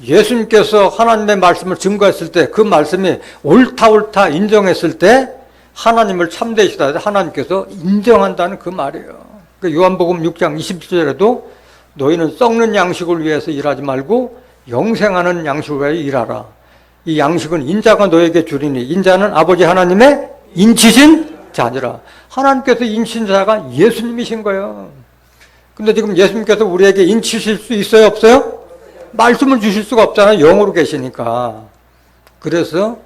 예수님께서 하나님의 말씀을 증거했을 때 그 말씀이 옳다 인정했을 때 하나님을 참되시다 해서 하나님께서 인정한다는 그 말이에요. 요한복음 6장 27절에도 너희는 썩는 양식을 위해서 일하지 말고 영생하는 양식을 위하여 일하라. 이 양식은 인자가 너에게 주리니 인자는 아버지 하나님의 인치신 자니라. 하나님께서 인치신 자가 예수님이신 거예요. 근데 지금 예수님께서 우리에게 인치실 수 있어요? 없어요? 말씀을 주실 수가 없잖아요. 영으로 계시니까. 그래서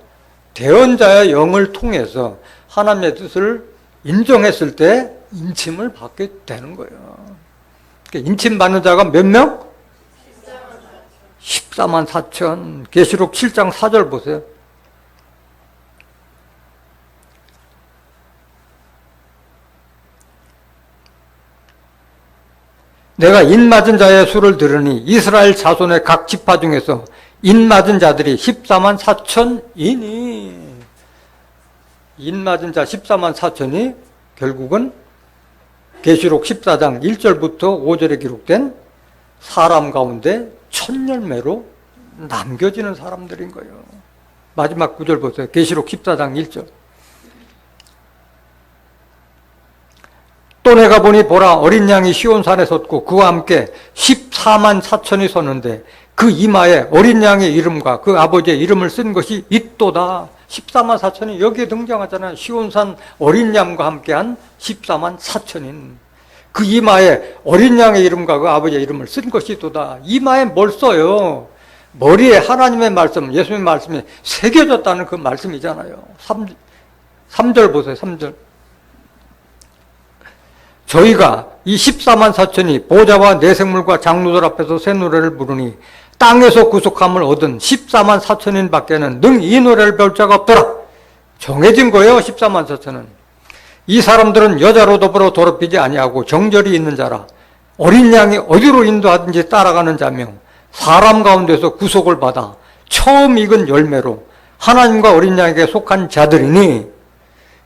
대언자의 영을 통해서 하나님의 뜻을 인정했을 때 인침을 받게 되는 거예요. 인침 받는 자가 몇 명? 14만 4천. 계시록 7장 4절 보세요. 내가 인맞은 자의 수를 들으니 이스라엘 자손의 각 지파 중에서 인맞은 자들이 14만 4천이니 인맞은 자 14만 4천이 결국은 계시록 14장 1절부터 5절에 기록된 사람 가운데 첫 열매로 남겨지는 사람들인 거예요. 마지막 구절 보세요. 계시록 14장 1절. 또 내가 보니 보라 어린 양이 시온산에 섰고 그와 함께 14만 4천이 섰는데 그 이마에 어린 양의 이름과 그 아버지의 이름을 쓴 것이 있도다. 14만 4천이 여기에 등장하잖아요. 시온산 어린 양과 함께한 14만 4천인 그 이마에 어린 양의 이름과 그 아버지의 이름을 쓴 것이 있도다. 이마에 뭘 써요? 머리에 하나님의 말씀, 예수님의 말씀이 새겨졌다는 그 말씀이잖아요. 3절 보세요. 3절. 저희가 이 14만 4천이 보좌와 내생물과 장로들 앞에서 새 노래를 부르니 땅에서 구속함을 얻은 14만 4천인 밖에는 능 이 노래를 배울 자가 없더라. 정해진 거예요. 14만 4천은. 이 사람들은 여자로 더불어 더럽히지 아니하고 정절이 있는 자라. 어린 양이 어디로 인도하든지 따라가는 자며 사람 가운데서 구속을 받아 처음 익은 열매로 하나님과 어린 양에게 속한 자들이니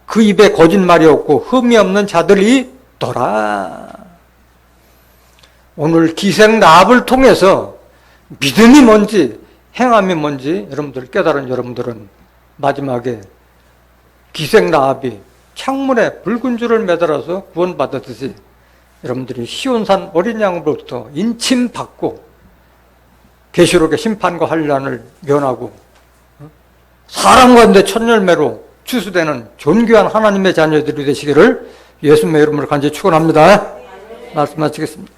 그 입에 거짓말이 없고 흠이 없는 자들이 더라. 오늘 기생 라합을 통해서 믿음이 뭔지 행함이 뭔지 여러분들 깨달은 여러분들은 마지막에 기생 라합이 창문에 붉은 줄을 매달아서 구원받았듯이 여러분들이 시온산 어린 양으로부터 인침받고 계시록의 심판과 환란을 면하고 사람 가운데 첫 열매로 추수되는 존귀한 하나님의 자녀들이 되시기를 예수님의 이름으로 간절히 축원합니다. 말씀 마치겠습니다.